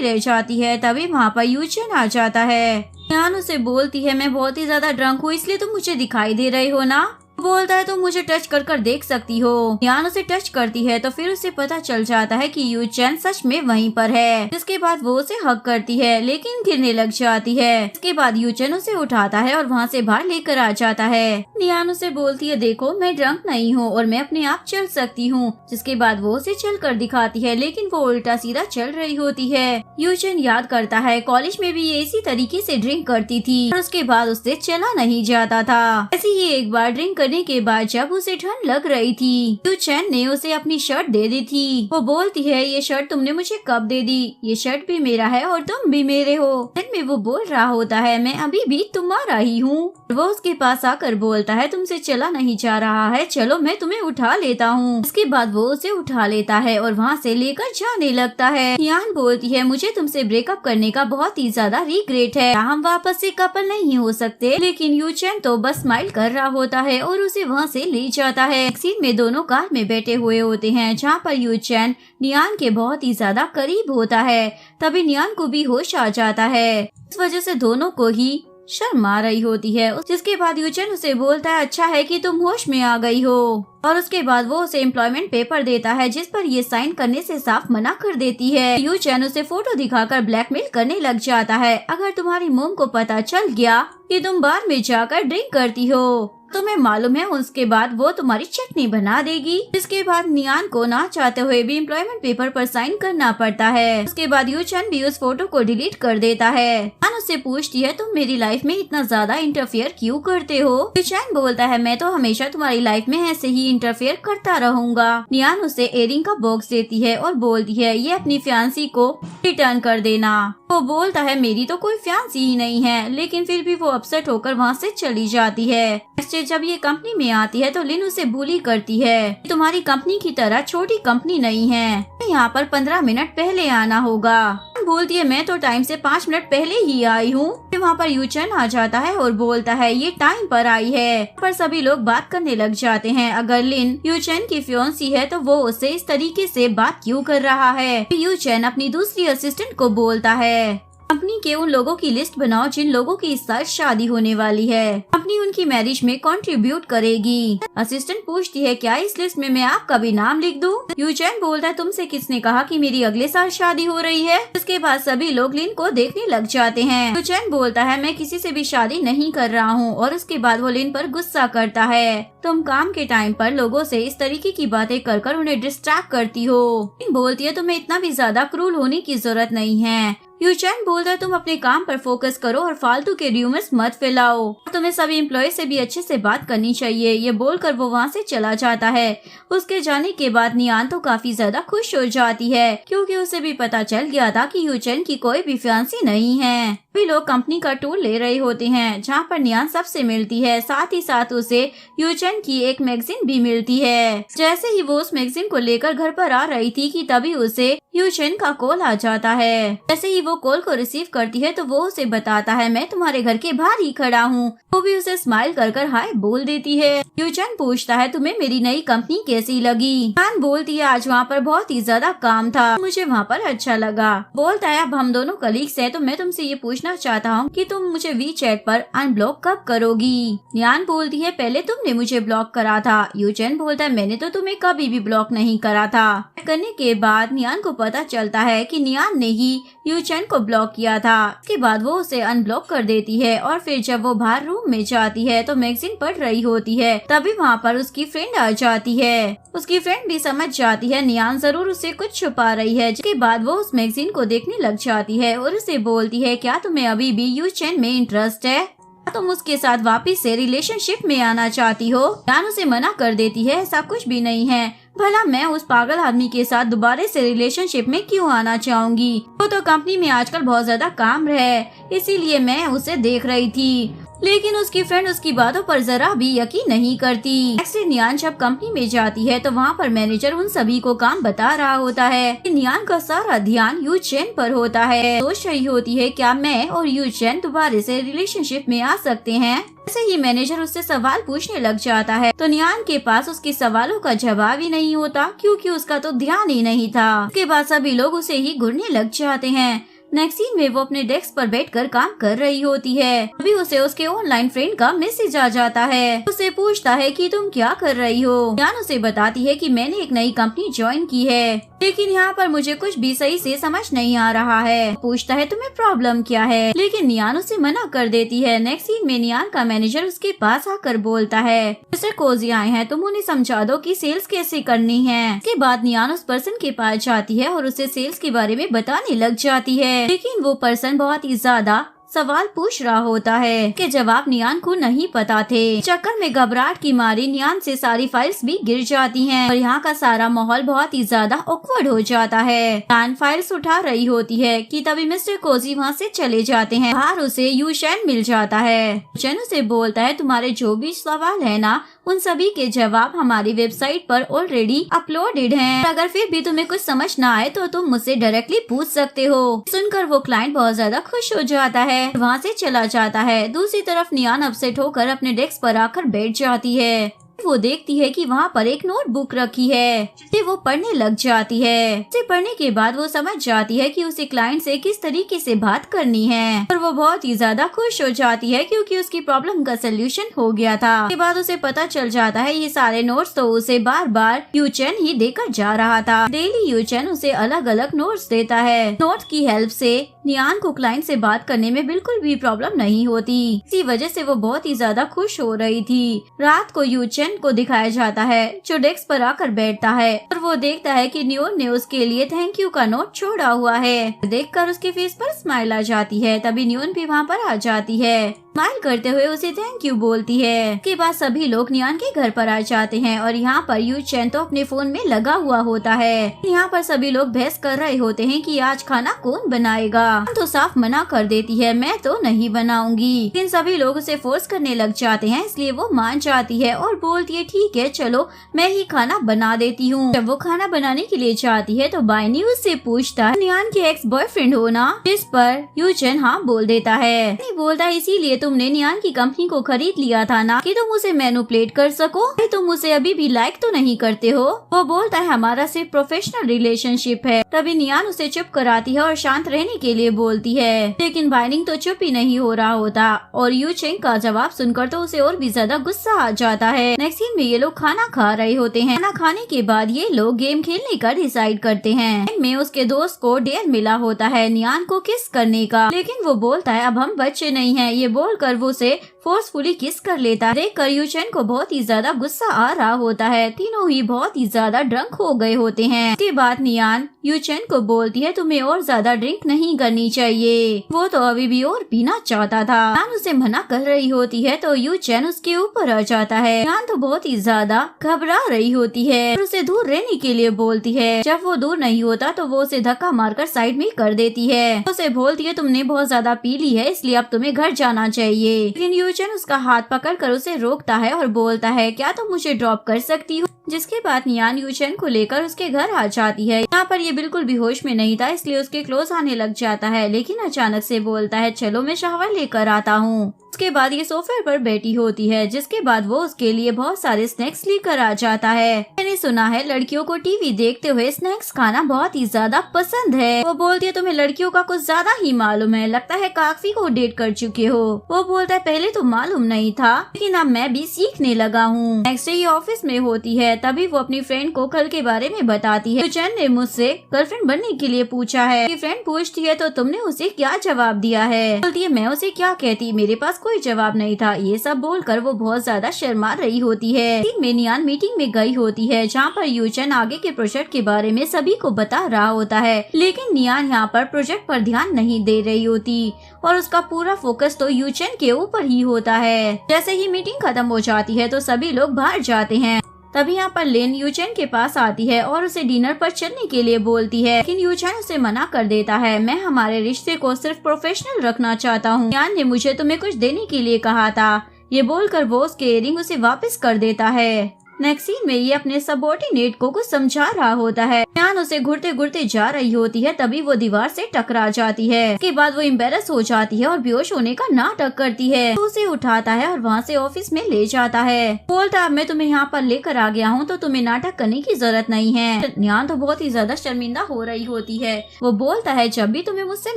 रह जाती है। तभी वहाँ पर यूचेन आ जाता है। नियान उसे बोलती है मैं बहुत ही ज्यादा ड्रंक हूँ, इसलिए तुम मुझे दिखाई दे रहे हो ना। बोलता है तुम मुझे टच कर कर देख सकती हो। नियान उसे टच करती है तो फिर उसे पता चल जाता है कि यूचेन सच में वहीं पर है। इसके बाद वो उसे हग करती है, लेकिन गिरने लग जाती है। इसके बाद यूचेन उसे उठाता है और वहाँ से बाहर लेकर आ जाता है। नियान उसे बोलती है देखो मैं ड्रंक नहीं हूँ और मैं अपने आप चल सकती हूँ। जिसके बाद वो उसे चल कर दिखाती है, लेकिन वो उल्टा सीधा चल रही होती है। यूचेन याद करता है कॉलेज में भी ये इसी तरीके से ड्रिंक करती थी और उसके बाद उससे चला नहीं जाता था। ऐसे ही एक बार ड्रिंक करने के बाद जब उसे ठंड लग रही थी, यूचेन ने उसे अपनी शर्ट दे दी थी। वो बोलती है ये शर्ट तुमने मुझे कब दे दी? ये शर्ट भी मेरा है और तुम भी मेरे हो। दिन में वो बोल रहा होता है मैं अभी भी तुम्हारा ही हूँ। वो उसके पास आकर बोलता है तुमसे चला नहीं जा रहा है, चलो मैं तुम्हें उठा लेता हूँ। उसके बाद वो उसे उठा लेता है और वहाँ से लेकर जाने लगता है। नियान बोलती है मुझे तुमसे ब्रेकअप करने का बहुत ही ज्यादा रिग्रेट है, हम वापस से कपल नहीं हो सकते। लेकिन यूचेन तो बस स्माइल कर रहा होता है और उसे वहाँ से ले जाता है। सीन में दोनों कार में बैठे हुए होते हैं, जहाँ पर यूचेन नियान के बहुत ही ज्यादा करीब होता है। तभी नियान को भी होश आ जाता है। इस वजह से दोनों को ही शर्म आ रही होती है। जिसके बाद यूचेन उसे बोलता है अच्छा है कि तुम होश में आ गई हो। और उसके बाद वो उसे एम्प्लॉयमेंट पेपर देता है, जिस पर ये साइन करने से साफ मना कर देती है। यूचेन उसे फोटो दिखाकर ब्लैकमेल करने लग जाता है। अगर तुम्हारी मोम को पता चल गया कि तुम बार में जाकर ड्रिंक करती हो, तुम्हें मालूम है उसके बाद वो तुम्हारी चटनी बना देगी। इसके बाद नियान को ना चाहते हुए भी एम्प्लॉयमेंट पेपर पर साइन करना पड़ता है। उसके बाद यूचेन भी उस फोटो को डिलीट कर देता है। नियान उससे पूछती है तुम मेरी लाइफ में इतना ज्यादा इंटरफेयर क्यों करते हो? यूचेन बोलता है मैं तो हमेशा तुम्हारी लाइफ में ऐसे ही इंटरफेयर करता रहूंगा। नियान उसे एयरिंग का बॉक्स देती है और बोलती है ये अपनी फियांसी को रिटर्न कर देना। वो बोलता है मेरी तो कोई फियांसी ही नहीं है, लेकिन फिर भी वो अपसेट होकर वहाँ से चली जाती है। जब ये कंपनी में आती है तो लिन उसे बुली करती है, तुम्हारी कंपनी की तरह छोटी कंपनी नहीं है, यहाँ पर 15 मिनट पहले आना होगा। बोलती है मैं तो टाइम से 5 मिनट पहले ही आई हूँ। वहाँ पर यूचेन आ जाता है और बोलता है ये टाइम पर आई है। पर सभी लोग बात करने लग जाते हैं। अगर लिन यूचेन की फियांसी है तो वो उससे इस तरीके से बात क्यों कर रहा है? यूचेन अपनी दूसरी असिस्टेंट को बोलता है कंपनी के उन लोगों की लिस्ट बनाओ जिन लोगों की इस साल शादी होने वाली है, कंपनी उनकी मैरिज में कंट्रीब्यूट करेगी। असिस्टेंट पूछती है क्या इस लिस्ट में मैं आपका भी नाम लिख दूं? यूचेन बोलता है तुमसे किसने कहा कि मेरी अगले साल शादी हो रही है? इसके बाद सभी लोग लिन को देखने लग जाते हैं। यूचेन बोलता है मैं किसी से भी शादी नहीं कर रहा हूँ और उसके बाद वो लिन पर गुस्सा करता है। तुम काम के टाइम पर लोगों से इस तरीके की बातें कर कर उन्हें डिस्ट्रैक्ट करती हो। बोलती है तुम्हें इतना भी ज्यादा क्रूल होने की जरूरत नहीं है। यूचेन बोलता है तुम अपने काम पर फोकस करो और फालतू के र्यूमर्स मत फैलाओ। तुम्हें सभी एम्प्लॉय से भी अच्छे से बात करनी चाहिए। ये बोलकर वो वहाँ से चला जाता है। उसके जाने के बाद नियान तो काफी ज्यादा खुश हो जाती है, क्योंकि उसे भी पता चल गया था कि यूचेन की कोई भी फियांसी नहीं है। सभी लोग कंपनी का टूर ले रहे होते हैं, जहाँ पर नियान सबसे मिलती है। साथ ही साथ उसे यूचेन की एक मैगजीन भी मिलती है। जैसे ही वो उस मैगजीन को लेकर घर पर आ रही थी कि तभी उसे यूचेन का कॉल आ जाता है। जैसे ही वो कॉल को रिसीव करती है तो वो उसे बताता है मैं तुम्हारे घर के बाहर ही खड़ा हूँ। वो भी उसे स्माइल कर कर हाय बोल देती है। यूचेन पूछता है तुम्हें मेरी नई कंपनी कैसी लगी? नियान बोलती है आज वहाँ पर बहुत ही ज्यादा काम था, मुझे वहाँ पर अच्छा लगा। बोलता है अब हम दोनों कलीग्स हैं तो मैं तुमसे ये पूछना चाहता हूँ कि तुम मुझे वीचैट पर अनब्लॉक कब करोगी? नियान बोलती है पहले तुमने मुझे ब्लॉक करा था। यूचेन बोलता है मैंने तो तुम्हें कभी भी ब्लॉक नहीं करा था। करने के बाद नियान को पता चलता है कि नियान ने ही यूचेन को ब्लॉक किया था। इसके बाद वो उसे अनब्लॉक कर देती है और फिर जब वो बाहर रूम में जाती है तो मैगजीन पढ़ रही होती है। तभी वहाँ पर उसकी फ्रेंड आ जाती है। उसकी फ्रेंड भी समझ जाती है नियान जरूर उससे कुछ छुपा रही है। जिसके बाद वो उस मैगजीन को देखने लग जाती है और उसे बोलती है क्या तुम्हें अभी भी यूचेन में इंटरेस्ट है? तुम उसके साथ वापस से रिलेशनशिप में आना चाहती हो? नियान उसे मना कर देती है ऐसा कुछ भी नहीं है। भला मैं उस पागल आदमी के साथ दोबारा से रिलेशनशिप में क्यों आना चाहूंगी। वो तो कंपनी में आजकल बहुत ज्यादा काम है, इसीलिए मैं उसे देख रही थी। लेकिन उसकी फ्रेंड उसकी बातों पर जरा भी यकीन नहीं करती। नेक्स्ट डे नियान जब कंपनी में जाती है तो वहाँ पर मैनेजर उन सभी को काम बता रहा होता है। नियान का सारा ध्यान यू चेन पर होता है। सोच रही होती है क्या मैं और यू चेन दोबारा से रिलेशनशिप में आ सकते हैं। ऐसे ही मैनेजर उससे सवाल पूछने लग जाता है तो नियान के पास उसके सवालों का जवाब ही नहीं होता, क्योंकि उसका तो ध्यान ही नहीं था। उसके बाद सभी लोग उसे ही घूरने लग जाते हैं। नेक्स्ट सीन में वो अपने डेस्क पर बैठकर काम कर रही होती है। अभी उसे उसके ऑनलाइन फ्रेंड का मैसेज आ जाता है। उसे पूछता है कि तुम क्या कर रही हो। नियान उसे बताती है कि मैंने एक नई कंपनी ज्वाइन की है, लेकिन यहाँ पर मुझे कुछ भी सही से समझ नहीं आ रहा है। पूछता है तुम्हें प्रॉब्लम क्या है, लेकिन नियान उसे मना कर देती है। नेक्स्ट सीन में नियान का मैनेजर उसके पास आकर बोलता है मिस्टर कोजी आए हैं, तुम उन्हें समझा दो कि सेल्स कैसे करनी है। इसके बाद नियान उस पर्सन के पास जाती है और उसे सेल्स के बारे में बताने लग जाती है, लेकिन वो पर्सन बहुत ही ज्यादा सवाल पूछ रहा होता है कि जवाब नियान को नहीं पता थे। चक्कर में घबराहट की मारी नियान से सारी फाइल्स भी गिर जाती हैं और यहाँ का सारा माहौल बहुत ही ज्यादा ऑकवर्ड हो जाता है। नियान फाइल्स उठा रही होती है कि तभी मिस्टर कोजी वहाँ से चले जाते हैं। बाहर उसे यू चेन मिल जाता है। चेन उसे बोलता है तुम्हारे जो भी सवाल है ना, उन सभी के जवाब हमारी वेबसाइट पर ऑलरेडी अपलोडेड हैं। अगर फिर भी तुम्हें कुछ समझ ना आए तो तुम मुझसे डायरेक्टली पूछ सकते हो। सुनकर वो क्लाइंट बहुत ज्यादा खुश हो जाता है, वहाँ से चला जाता है। दूसरी तरफ नियान अपसेट होकर अपने डेस्क पर आकर बैठ जाती है। वो देखती है कि वहाँ पर एक नोटबुक रखी है, जिसे वो पढ़ने लग जाती है। इसे पढ़ने के बाद वो समझ जाती है कि उसे क्लाइंट से किस तरीके से बात करनी है और वो बहुत ही ज्यादा खुश हो जाती है क्योंकि उसकी प्रॉब्लम का सोल्यूशन हो गया था। उसके बाद उसे पता चल जाता है ये सारे नोट्स तो उसे बार बार यू चेन ही देकर जा रहा था। डेली यू चेन उसे अलग अलग नोट्स देता है। नोट की हेल्प से नियान को क्लाइंट से बात करने में बिल्कुल भी प्रॉब्लम नहीं होती। इसी वजह से वो बहुत ही ज्यादा खुश हो रही थी। रात को यू चेन को दिखाया जाता है जो डेस्क पर आकर बैठता है और वो देखता है कि नियोन ने उसके लिए थैंक यू का नोट छोड़ा हुआ है। देखकर उसके फेस पर स्माइल आ जाती है। तभी नियोन भी वहाँ पर आ जाती है, स्माइल करते हुए उसे थैंक यू बोलती है। के बाद सभी लोग नियान के घर पर आ जाते हैं और यहाँ पर यू चेन तो अपने फोन में लगा हुआ होता है। यहाँ पर सभी लोग बहस कर रहे होते हैं कि आज खाना कौन बनाएगा। तो साफ मना कर देती है मैं तो नहीं बनाऊंगी, लेकिन सभी लोग उसे फोर्स करने लग जाते हैं, इसलिए वो मान जाती है और बोलती है ठीक है चलो मैं ही खाना बना देती हूँ। जब वो खाना बनाने के लिए जाती है तो बाइनी उससे पूछता है नियान के एक्स बॉयफ्रेंड हो ना, जिस पर यू चेन हाँ बोल देता है। नहीं बोलता है इसीलिए तुमने नियान की कंपनी को खरीद लिया था ना कि तुम उसे मैनिपुलेट कर सको, तुम उसे अभी भी लाइक तो नहीं करते हो। वो बोलता है हमारा सिर्फ प्रोफेशनल रिलेशनशिप है। तभी नियान उसे चुप कराती है और शांत रहने के लिए बोलती है, लेकिन बाइनिंग तो चुप ही नहीं हो रहा होता और यू चेन का जवाब सुनकर तो उसे और भी ज्यादा गुस्सा आ जाता है। नेक्स्ट सीन में ये लोग खाना खा रहे होते हैं। खाना खाने के बाद ये लोग गेम खेलने का डिसाइड करते हैं। में उसके दोस्त को डेयर मिला होता है नियान को किस करने का, लेकिन वो बोलता है अब हम बच्चे नहीं हैं। ये बोलकर वो उसे फोर्सफुली किस कर लेता है। देखकर यू चेन को बहुत ही ज्यादा गुस्सा आ रहा होता है। तीनों ही बहुत ही ज्यादा ड्रंक हो गए होते हैं। इसके बाद नियान यू चेन को बोलती है तुम्हें और ज्यादा ड्रिंक नहीं करनी चाहिए। वो तो अभी भी और पीना चाहता था। नियान उसे मना कर रही होती है तो यू चेन उसके ऊपर आ जाता है। नियान तो बहुत ही ज्यादा घबरा रही होती है और उसे दूर रहने के लिए बोलती है। जब वो दूर नहीं होता तो वो उसे धक्का मारकर साइड में कर देती है। उसे बोलती है तुमने बहुत ज्यादा पी ली है इसलिए अब तुम्हें घर जाना चाहिए। लेकिन यू चेन उसका हाथ पकड़कर उसे रोकता है और बोलता है क्या तुम मुझे ड्रॉप कर सकती हो। जिसके बाद नियान यू चेन को लेकर उसके घर आ जाती है। यहाँ पर ये बिल्कुल भी होश में नहीं था इसलिए उसके क्लोज आने लग जाता है, लेकिन अचानक से बोलता है चलो मैं शावर लेकर आता हूँ। उसके बाद ये सोफे पर बैठी होती है, जिसके बाद वो उसके लिए बहुत सारे स्नैक्स लेकर आ जाता है। मैंने सुना है लड़कियों को टीवी देखते हुए स्नैक्स खाना बहुत ही ज्यादा पसंद है। वो बोलती है तुम्हें लड़कियों का कुछ ज्यादा ही मालूम है, लगता है काफी को डेट कर चुके हो। वो बोलता है पहले तो मालूम नहीं था लेकिन अब मैं भी सीखने लगा हूँ। नेक्स्ट डे ये ऑफिस में होती है, तभी वो अपनी फ्रेंड को कल के बारे में बताती है। चैन ने मुझसे गर्लफ्रेंड बनने के लिए पूछा है। फ्रेंड पूछती है तो तुमने उसे क्या जवाब दिया है। बोलती है मैं उसे क्या कहती, मेरे पास कोई जवाब नहीं था। ये सब बोलकर वो बहुत ज्यादा शर्मा रही होती है। नियान मीटिंग में गई होती है जहाँ पर यू चेन आगे के प्रोजेक्ट के बारे में सभी को बता रहा होता है, लेकिन नियान यहाँ पर प्रोजेक्ट पर ध्यान नहीं दे रही होती और उसका पूरा फोकस तो यू चेन के ऊपर ही होता है। जैसे ही मीटिंग खत्म हो जाती है तो सभी लोग बाहर जाते हैं। तभी यहाँ पर लिन यूचेन के पास आती है और उसे डिनर पर चलने के लिए बोलती है, लेकिन यूचेन उसे मना कर देता है। मैं हमारे रिश्ते को सिर्फ प्रोफेशनल रखना चाहता हूँ। नियान ने मुझे तुम्हें कुछ देने के लिए कहा था। ये बोलकर वो उसके इयररिंग उसे वापस कर देता है। नेक्स्ट सीन में ये अपने सबऑर्डिनेट को कुछ समझा रहा होता है। नियान उसे घुरते घुरते जा रही होती है, तभी वो दीवार से टकरा जाती है। उसके बाद वो एम्बेरस हो जाती है और बेहोश होने का नाटक करती है। तो उसे उठाता है और वहाँ से ऑफिस में ले जाता है। बोलता है मैं तुम्हें यहाँ पर लेकर आ गया हूँ तो तुम्हें नाटक करने की जरूरत नहीं है। नियान तो बहुत ही ज्यादा शर्मिंदा हो रही होती है। वो बोलता है जब भी तुम्हें मुझसे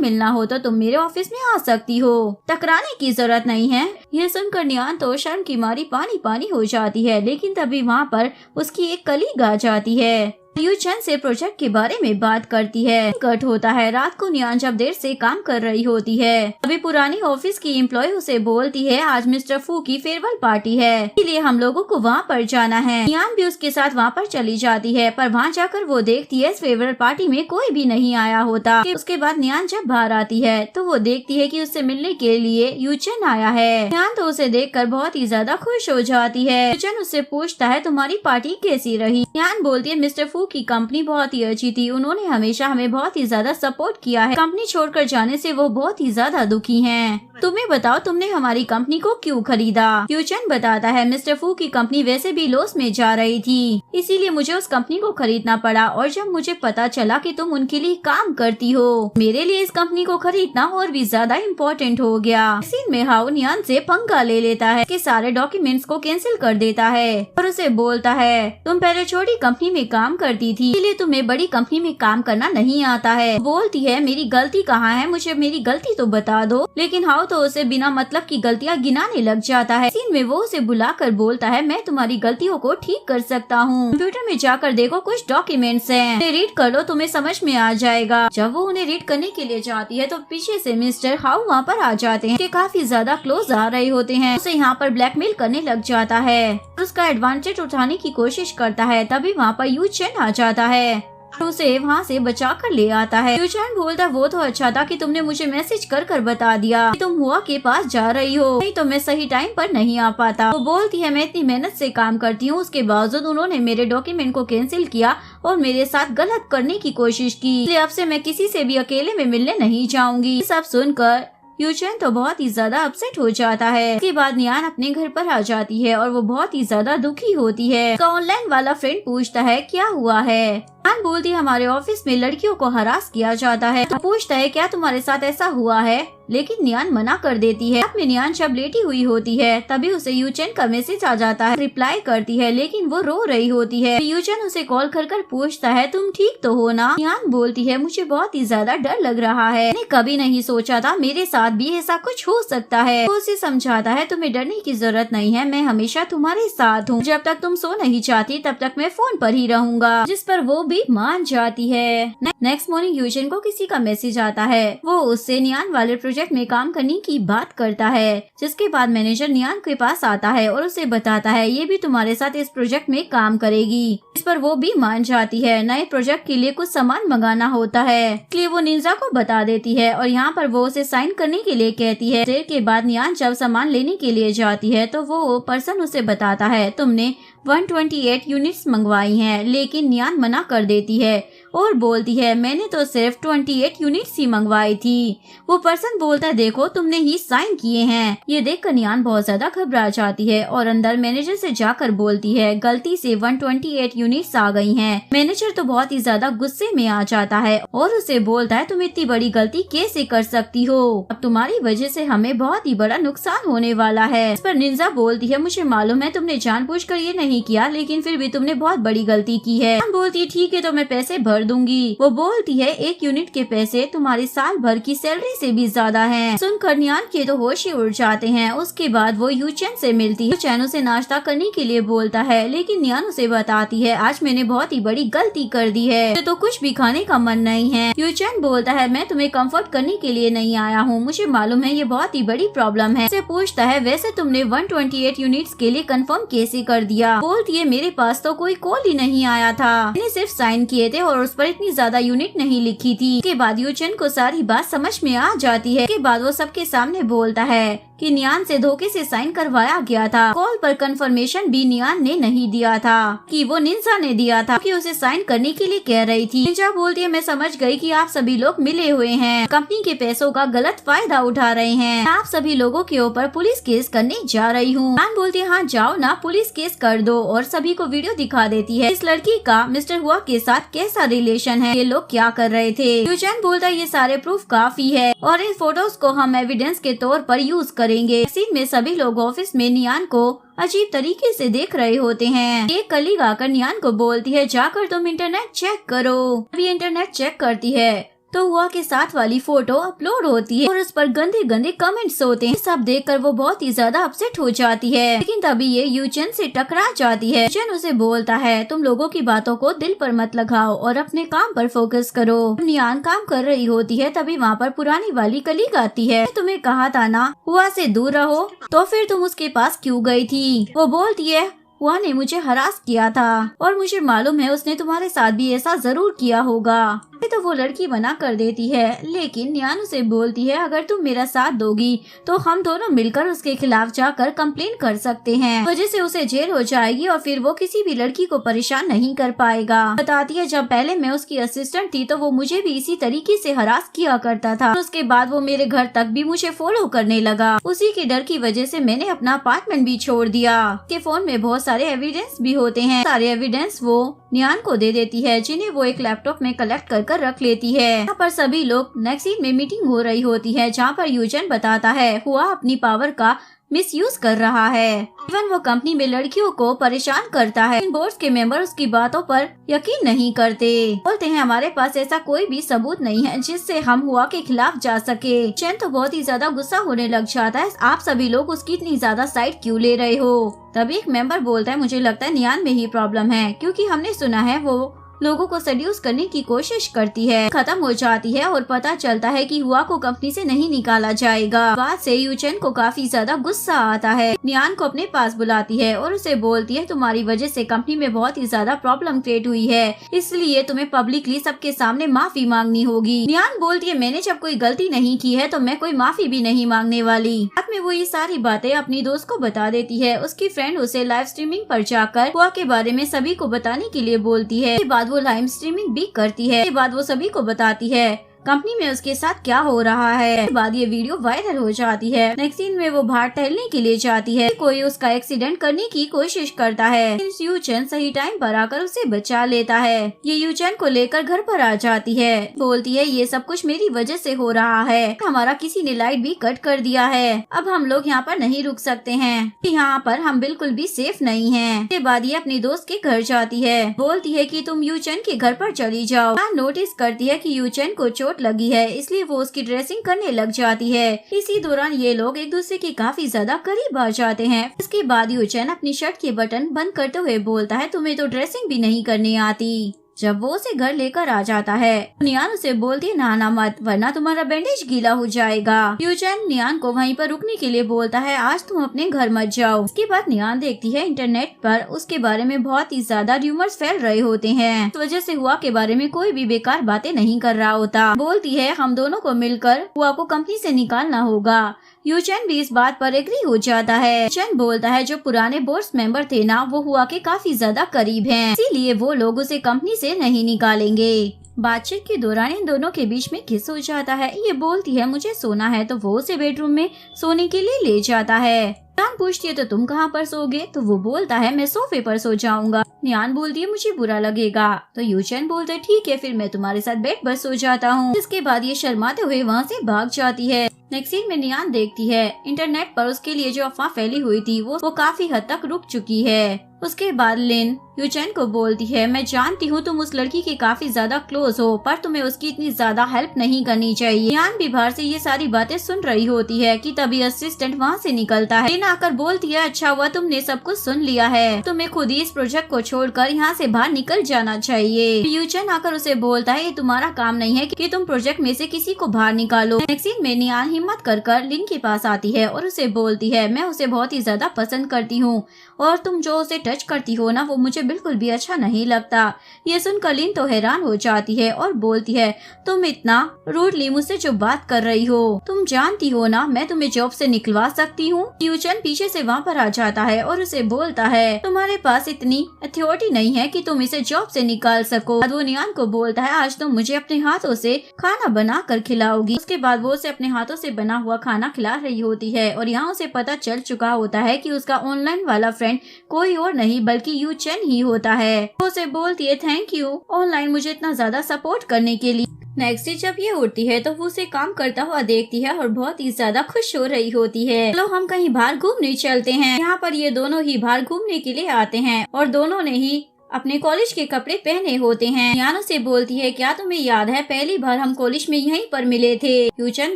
मिलना हो तो तुम मेरे ऑफिस में आ सकती हो, टकराने की जरूरत नहीं है। यह सुनकर नियान तो शर्म की मारी पानी पानी हो जाती है, लेकिन तभी वहाँ पर उसकी एक कलीग आ जाती है। यूचेन से प्रोजेक्ट के बारे में बात करती है। कट होता है रात को नियान जब देर से काम कर रही होती है। अभी पुरानी ऑफिस की एम्प्लॉय उसे बोलती है आज मिस्टर फू की फेयरवेल पार्टी है, इसलिए हम लोगों को वहाँ पर जाना है। नियान भी उसके साथ वहाँ पर चली जाती है, पर वहाँ जाकर वो देखती है इस फेयरवेल पार्टी में कोई भी नहीं आया होता। उसके बाद नियान जब बाहर आती है तो वो देखती है कि उससे मिलने के लिए यूचेन आया है। नियान तो उसे देखकर बहुत ही ज्यादा खुश हो जाती है। यूचेन उससे पूछता है तुम्हारी पार्टी कैसी रही। नियान बोलती है मिस्टर फू की कंपनी बहुत ही अच्छी थी, उन्होंने हमेशा हमें बहुत ही ज्यादा सपोर्ट किया है। कंपनी छोड़कर जाने से वो बहुत ही ज्यादा दुखी हैं। तुम्हें बताओ तुमने हमारी कंपनी को क्यों खरीदा। यूचेन बताता है मिस्टर फू की कंपनी वैसे भी लॉस में जा रही थी, इसीलिए मुझे उस कंपनी को खरीदना पड़ा और जब मुझे पता चला कि तुम उनके लिए काम करती हो, मेरे लिए इस कंपनी को खरीदना और भी ज्यादा इम्पोर्टेंट हो गया। सीन में हाउ नियान से पंगा ले लेता है कि सारे डॉक्यूमेंट्स को कैंसिल कर देता है और उसे बोलता है तुम पहले छोटी कंपनी में काम करती थी, इसलिए तुम्हें बड़ी कंपनी में काम करना नहीं आता है। बोलती है मेरी गलती कहाँ है, मुझे मेरी गलती तो बता दो। लेकिन हाउ तो उसे बिना मतलब की गलतियाँ गिनाने लग जाता है। सीन में वो उसे बुलाकर बोलता है मैं तुम्हारी गलतियों को ठीक कर सकता हूँ, कंप्यूटर में जाकर देखो कुछ डॉक्यूमेंट्स हैं, उन्हें रीड कर लो तुम्हें समझ में आ जाएगा। जब वो उन्हें रीड करने के लिए जाती है तो पीछे से मिस्टर हाउ वहाँ पर आ जाते हैं, काफी ज्यादा क्लोज आ रहे होते हैं। उसे यहाँ पर ब्लैकमेल करने लग जाता है, उसका एडवांटेज उठाने की कोशिश करता है। तभी वहाँ पर यूचेन आ जाता है, उसे वहाँ से बचा कर ले आता है। यूचेन बोलता वो तो अच्छा था कि तुमने मुझे मैसेज कर कर बता दिया कि तुम हुआ के पास जा रही हो, नहीं तो मैं सही टाइम पर नहीं आ पाता। वो बोलती है मैं इतनी मेहनत से काम करती हूँ, उसके बावजूद उन्होंने मेरे डॉक्यूमेंट को कैंसिल किया और मेरे साथ गलत करने की कोशिश की, इसलिए अब से मैं किसी से भी अकेले में मिलने नहीं जाऊंगी। सब सुनकर यूचेन तो बहुत ही ज्यादा अपसेट हो जाता है। इसके बाद नियान अपने घर पर आ जाती है और वो बहुत ही ज्यादा दुखी होती है। उसका ऑनलाइन वाला फ्रेंड पूछता है क्या हुआ है। नियान बोलती है हमारे ऑफिस में लड़कियों को हरास किया जाता है। पूछता है क्या तुम्हारे साथ ऐसा हुआ है, लेकिन नियान मना कर देती है। अपने नियान जब लेटी हुई होती है तभी उसे यूचेन का मैसेज आ जाता है। रिप्लाई करती है लेकिन वो रो रही होती है। यूचेन उसे कॉल कर कर पूछता है तुम ठीक तो हो ना। नियान बोलती है मुझे बहुत ही ज्यादा डर लग रहा है, मैंने कभी नहीं सोचा था मेरे साथ भी ऐसा कुछ हो सकता है। वो उसे समझाता है तुम्हें डरने की जरूरत नहीं है, मैं हमेशा तुम्हारे साथ हूँ, जब तक तुम सो नहीं चाहती तब तक मैं फोन पर ही रहूंगा। जिस पर वो भी मान जाती है। नेक्स्ट मॉर्निंग यूचेन को किसी का मैसेज आता है, वो उससे नियान वाले प्रोजेक्ट में काम करने की बात करता है। जिसके बाद मैनेजर नियान के पास आता है और उसे बताता है ये भी तुम्हारे साथ इस प्रोजेक्ट में काम करेगी। इस पर वो भी मान जाती है। नए प्रोजेक्ट के लिए कुछ सामान मंगाना होता है, इसलिए वो निंजा को बता देती है और यहाँ पर वो उसे साइन करने के लिए कहती है। देर के बाद नियान जब सामान लेने के लिए जाती है तो वो पर्सन उसे बताता है तुमने 128 यूनिट्स मंगवाई हैं, लेकिन नियान मना कर देती है और बोलती है मैंने तो सिर्फ 28 यूनिट्स ही मंगवाई थी। वो पर्सन बोलता है देखो तुमने ही साइन किए हैं। ये देखकर नियान बहुत ज्यादा घबरा जाती है और अंदर मैनेजर से जाकर बोलती है गलती से 128 यूनिट्स आ गई हैं। मैनेजर तो बहुत ही ज्यादा गुस्से में आ जाता है और उसे बोलता है तुम इतनी बड़ी गलती कैसे कर सकती हो, अब तुम्हारी वजह से हमें बहुत ही बड़ा नुकसान होने वाला है। इस पर निंजा बोलती है मुझे मालूम है तुमने जानबूझकर ये नहीं किया, लेकिन फिर भी तुमने बहुत बड़ी गलती की है। बोलती है ठीक है तो मैं पैसे भर दूंगी। वो बोलती है 1 यूनिट के पैसे तुम्हारी साल भर की सैलरी से भी ज्यादा हैं। सुनकर नियान के तो होश ही उड़ जाते हैं। उसके बाद वो यूचेन से मिलती है। यूचेन उसे नाश्ता करने के लिए बोलता है, लेकिन नियान उसे बताती है आज मैंने बहुत ही बड़ी गलती कर दी है, तो कुछ भी खाने का मन नहीं है। यूचेन बोलता है मैं तुम्हें कंफर्ट करने के लिए नहीं आया हूँ, मुझे मालूम है ये बहुत ही बड़ी प्रॉब्लम है। उसे पूछता है वैसे तुमने 128 यूनिट्स के लिए कंफर्म कैसे कर दिया। बोलती है मेरे पास तो कोई कॉल ही नहीं आया था, मैंने सिर्फ साइन किए थे और उस पर इतनी ज्यादा यूनिट नहीं लिखी थी। के बाद यूचेन को सारी बात समझ में आ जाती है। के बाद वो सबके सामने बोलता है कि नियान से धोखे से साइन करवाया गया था। कॉल पर कंफर्मेशन भी नियान ने नहीं दिया था कि वो निंजा ने दिया था, कि उसे साइन करने के लिए कह रही थी। निंजा बोलती है मैं समझ गई कि आप सभी लोग मिले हुए हैं, कंपनी के पैसों का गलत फायदा उठा रहे हैं, आप सभी लोगों के ऊपर पुलिस केस करने जा रही हूँ। नियान बोलती है हाँ जाओ ना, पुलिस केस कर दो, और सभी को वीडियो दिखा देती है इस लड़की का मिस्टर हुआ के साथ कैसा रिलेशन है, ये लोग क्या कर रहे थे। यूचेन बोलता है ये सारे प्रूफ काफी है और इन फोटोज को हम एविडेंस के तौर पर यूज करेंगे। सीन में सभी लोग ऑफिस में नियान को अजीब तरीके से देख रहे होते हैं। एक कलीग आकर नियान को बोलती है जाकर तुम इंटरनेट चेक करो। अभी इंटरनेट चेक करती है तो हुआ के साथ वाली फोटो अपलोड होती है और उस पर गंदे गंदे कमेंट्स होते हैं। सब देखकर वो बहुत ही ज्यादा अपसेट हो जाती है, लेकिन तभी ये यूचेन से टकरा जाती है। यूचेन उसे बोलता है तुम लोगों की बातों को दिल पर मत लगाओ और अपने काम पर फोकस करो। नियान काम कर रही होती है तभी वहाँ पर पुरानी वाली कलीग आती है, तुम्हें कहा था ना हुआ से दूर रहो, तो फिर तुम उसके पास क्यों गई थी। वो बोलती है हुआ ने मुझे हरास किया था और मुझे मालूम है उसने तुम्हारे साथ भी ऐसा जरूर किया होगा। तो वो लड़की मना कर देती है, लेकिन नियान उसे बोलती है अगर तुम मेरा साथ दोगी तो हम दोनों मिलकर उसके खिलाफ जाकर कंप्लेन कर सकते हैं, वजह से उसे जेल हो जाएगी और फिर वो किसी भी लड़की को परेशान नहीं कर पाएगा। बताती है जब पहले मैं उसकी असिस्टेंट थी तो वो मुझे भी इसी तरीके से हरास किया करता था, उसके बाद वो मेरे घर तक भी मुझे फॉलो करने लगा, उसी के डर की वजह से मैंने अपना अपार्टमेंट भी छोड़ दिया। के फोन में बहुत सारे एविडेंस भी होते हैं, सारे एविडेंस वो नियान को दे देती है, जिन्हें वो एक लैपटॉप में कलेक्ट कर रख लेती है। यहाँ पर सभी लोग नेक्स्ट सीन में मीटिंग हो रही होती है, जहाँ पर यूचेन बताता है हुआ अपनी पावर का मिसयूज कर रहा है, इवन वो कंपनी में लड़कियों को परेशान करता है। इन बोर्ड के मेंबर उसकी बातों पर यकीन नहीं करते, बोलते हैं हमारे पास ऐसा कोई भी सबूत नहीं है जिससे हम हुआ के खिलाफ जा सके। चैन तो बहुत ही ज्यादा गुस्सा होने लग जाता है, आप सभी लोग उसकी इतनी ज्यादा साइड क्यों ले रहे हो। तभी एक मेंबर बोलता है मुझे लगता है नियान में ही प्रॉब्लम है, क्योंकि हमने सुना है वो लोगों को सेड्यूस करने की कोशिश करती है। खत्म हो जाती है और पता चलता है कि हुआ को कंपनी से नहीं निकाला जाएगा। बाद से यूचेन को काफी ज्यादा गुस्सा आता है, नियान को अपने पास बुलाती है और उसे बोलती है तुम्हारी वजह से कंपनी में बहुत ही ज्यादा प्रॉब्लम क्रिएट हुई है, इसलिए तुम्हें पब्लिकली सबके सामने माफी मांगनी होगी। नियान बोलती है मैंने जब कोई गलती नहीं की है तो मैं कोई माफी भी नहीं मांगने वाली। बाद में वो ये सारी बातें अपनी दोस्त को बता देती है। उसकी फ्रेंड उसे लाइव स्ट्रीमिंग पर जाकर हुआ के बारे में सभी को बताने के लिए बोलती है। वो लाइव स्ट्रीमिंग भी करती है। इसके बाद वो सभी को बताती है कंपनी में उसके साथ क्या हो रहा है। इसके बाद ये वीडियो वायरल हो जाती है। नेक्स्ट सीन में वो बाहर टहलने के लिए जाती है, कोई उसका एक्सीडेंट करने की कोशिश करता है। यूचेन सही टाइम पर आकर उसे बचा लेता है। ये यूचेन को लेकर घर पर आ जाती है, बोलती है ये सब कुछ मेरी वजह से हो रहा है, हमारा किसी ने लाइट भी कट कर दिया है, अब हम लोग यहाँ पर नहीं रुक सकते हैं, यहाँ पर हम बिल्कुल भी सेफ नहीं है। इसके बाद ये अपनी दोस्त के घर जाती है, बोलती है कि तुम यूचेन के घर पर चली जाओ। नोटिस करती है कि यूचेन को चोट लगी है, इसलिए वो उसकी ड्रेसिंग करने लग जाती है। इसी दौरान ये लोग एक दूसरे के काफी ज्यादा करीब आ जाते हैं। इसके बाद यूचेन अपनी शर्ट के बटन बंद करते हुए बोलता है तुम्हें तो ड्रेसिंग भी नहीं करनी आती। जब वो उसे घर लेकर आ जाता है, नियान उसे बोलती है नहाना मत वरना तुम्हारा बैंडेज गीला हो जाएगा। यूचेन नियान को वहीं पर रुकने के लिए बोलता है आज तुम अपने घर मत जाओ। इसके बाद नियान देखती है इंटरनेट पर उसके बारे में बहुत ही ज्यादा र्यूमर्स फैल रहे होते हैं, इस वजह से हुआ के बारे में कोई भी बेकार बातें नहीं कर रहा होता। बोलती है हम दोनों को मिलकर हुआ को कंपनी से निकालना होगा। यूचेन भी इस बात पर एग्री हो जाता है। यूचेन बोलता है जो पुराने बोर्ड मेंबर थे ना वो हुआ के काफी ज्यादा करीब हैं, इसीलिए वो लोग उसे कंपनी से नहीं निकालेंगे। बातचीत के दौरान इन दोनों के बीच में किस हो जाता है। ये बोलती है मुझे सोना है तो वो उसे बेडरूम में सोने के लिए ले जाता है। नियान पूछती है तो तुम कहाँ पर सोगे, तो वो बोलता है मैं सोफे पर सो जाऊंगा। नियान बोलती है मुझे बुरा लगेगा, तो यूचेन बोलता है ठीक है फिर मैं तुम्हारे साथ बेड पर सो जाता हूँ। इसके बाद ये शर्माते हुए वहाँ से भाग जाती है। नेक्स्ट सीन में नियान देखती है इंटरनेट पर उसके लिए जो अफवाह फैली हुई थी वो काफी हद तक रुक चुकी है। उसके बाद लिन यूचेन को बोलती है मैं जानती हूँ तुम उस लड़की के काफी ज्यादा क्लोज हो, पर तुम्हें उसकी इतनी ज्यादा हेल्प नहीं करनी चाहिए। नियान भी बाहर से ये सारी बातें सुन रही होती है कि तभी असिस्टेंट वहाँ से निकलता है। लिन आकर बोलती है अच्छा हुआ तुमने सब कुछ सुन लिया है, तुम्हें खुद ही इस प्रोजेक्ट को छोड़कर यहाँ से बाहर निकल जाना चाहिए। यूचेन आकर उसे बोलता है ये तुम्हारा काम नहीं है कि तुम प्रोजेक्ट में से किसी को बाहर निकालो। नेक्स्ट सीन में नियान हिम्मत कर लिन के पास आती है और उसे बोलती है मैं उसे बहुत ही ज्यादा पसंद करती हूँ और तुम जो उसे टच करती हो ना वो मुझे बिल्कुल भी अच्छा नहीं लगता। ये सुनकर लिन तो हैरान हो जाती है और बोलती है, तुम इतना रूडली मुझसे जो बात कर रही हो, तुम जानती हो ना मैं तुम्हें जॉब से निकलवा सकती हूँ। यूचन पीछे से वहाँ पर आ जाता है और उसे बोलता है, तुम्हारे पास इतनी अथॉरिटी नहीं है कि तुम इसे जॉब से निकाल सको। वो नियान को बोलता है, आज तुम मुझे अपने हाथों से खाना बना कर खिलाओगी। उसके बाद वो उसे अपने हाथों से बना हुआ खाना खिला रही होती है और यहाँ उसे पता चल चुका होता है कि उसका ऑनलाइन वाला फ्रेंड कोई और नहीं बल्कि यूचन ही होता है। वो उसे बोलती है, थैंक यू ऑनलाइन मुझे इतना ज्यादा सपोर्ट करने के लिए। नेक्स्ट डे जब ये उठती है तो वो उसे काम करता हुआ देखती है और बहुत ही ज्यादा खुश हो रही होती है। चलो हम कहीं बाहर घूमने चलते हैं। यहाँ पर ये दोनों ही बाहर घूमने के लिए आते हैं और दोनों ने ही अपने कॉलेज के कपड़े पहने होते हैं। यानो से बोलती है, क्या तुम्हें याद है पहली बार हम कॉलेज में यहीं पर मिले थे? यूचन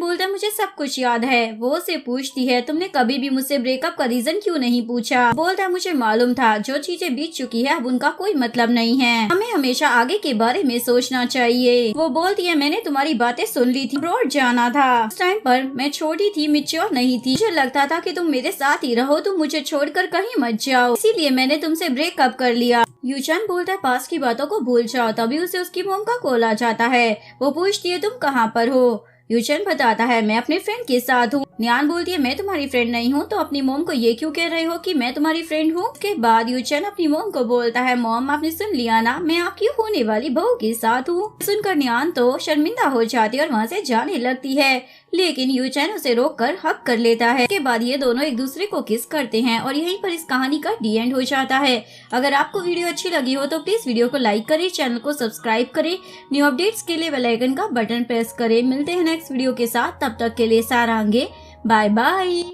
बोलता है, मुझे सब कुछ याद है। वो उसे पूछती है, तुमने कभी भी मुझसे ब्रेकअप का रीजन क्यों नहीं पूछा? बोलता है, मुझे मालूम था जो चीजें बीत चुकी है अब उनका कोई मतलब नहीं है, हमें हमेशा आगे के बारे में सोचना चाहिए। वो बोलती है, मैंने तुम्हारी बातें सुन ली थी, अब्रॉड जाना था। उस टाइम पर मैं छोटी थी, मैच्योर नहीं थी, मुझे लगता था कि तुम मेरे साथ ही रहो, तुम मुझे छोड़कर कहीं मत जाओ, इसीलिए मैंने तुमसे ब्रेकअप कर लिया। यूचन बोलता है, पास की बातों को भूल जाओ। तभी उसे उसकी मॉम का कॉल आ जाता है। वो पूछती है, तुम कहाँ पर हो? यूचन बताता है, मैं अपने फ्रेंड के साथ हूँ। नियान बोलती है, मैं तुम्हारी फ्रेंड नहीं हूँ तो अपनी मॉम को ये क्यों कह रहे हो कि मैं तुम्हारी फ्रेंड हूँ? उसके बाद यूचन अपनी मॉम को बोलता है, मॉम आपने सुन लिया ना, मैं आपकी होने वाली बहू के साथ हूँ। सुनकर नियान तो शर्मिंदा हो जाती है और वहाँ से जाने लगती है, लेकिन यूचन उसे रोककर हक कर लेता है। उसके बाद ये दोनों एक दूसरे को किस करते हैं और यहीं पर इस कहानी का डी एंड हो जाता है। अगर आपको वीडियो अच्छी लगी हो तो प्लीज वीडियो को लाइक करें, चैनल को सब्सक्राइब करें, न्यू अपडेट्स के लिए बेल आइकन का बटन प्रेस करें। मिलते हैं नेक्स्ट वीडियो के साथ, तब तक के लिए सारांगे, बाय बाय।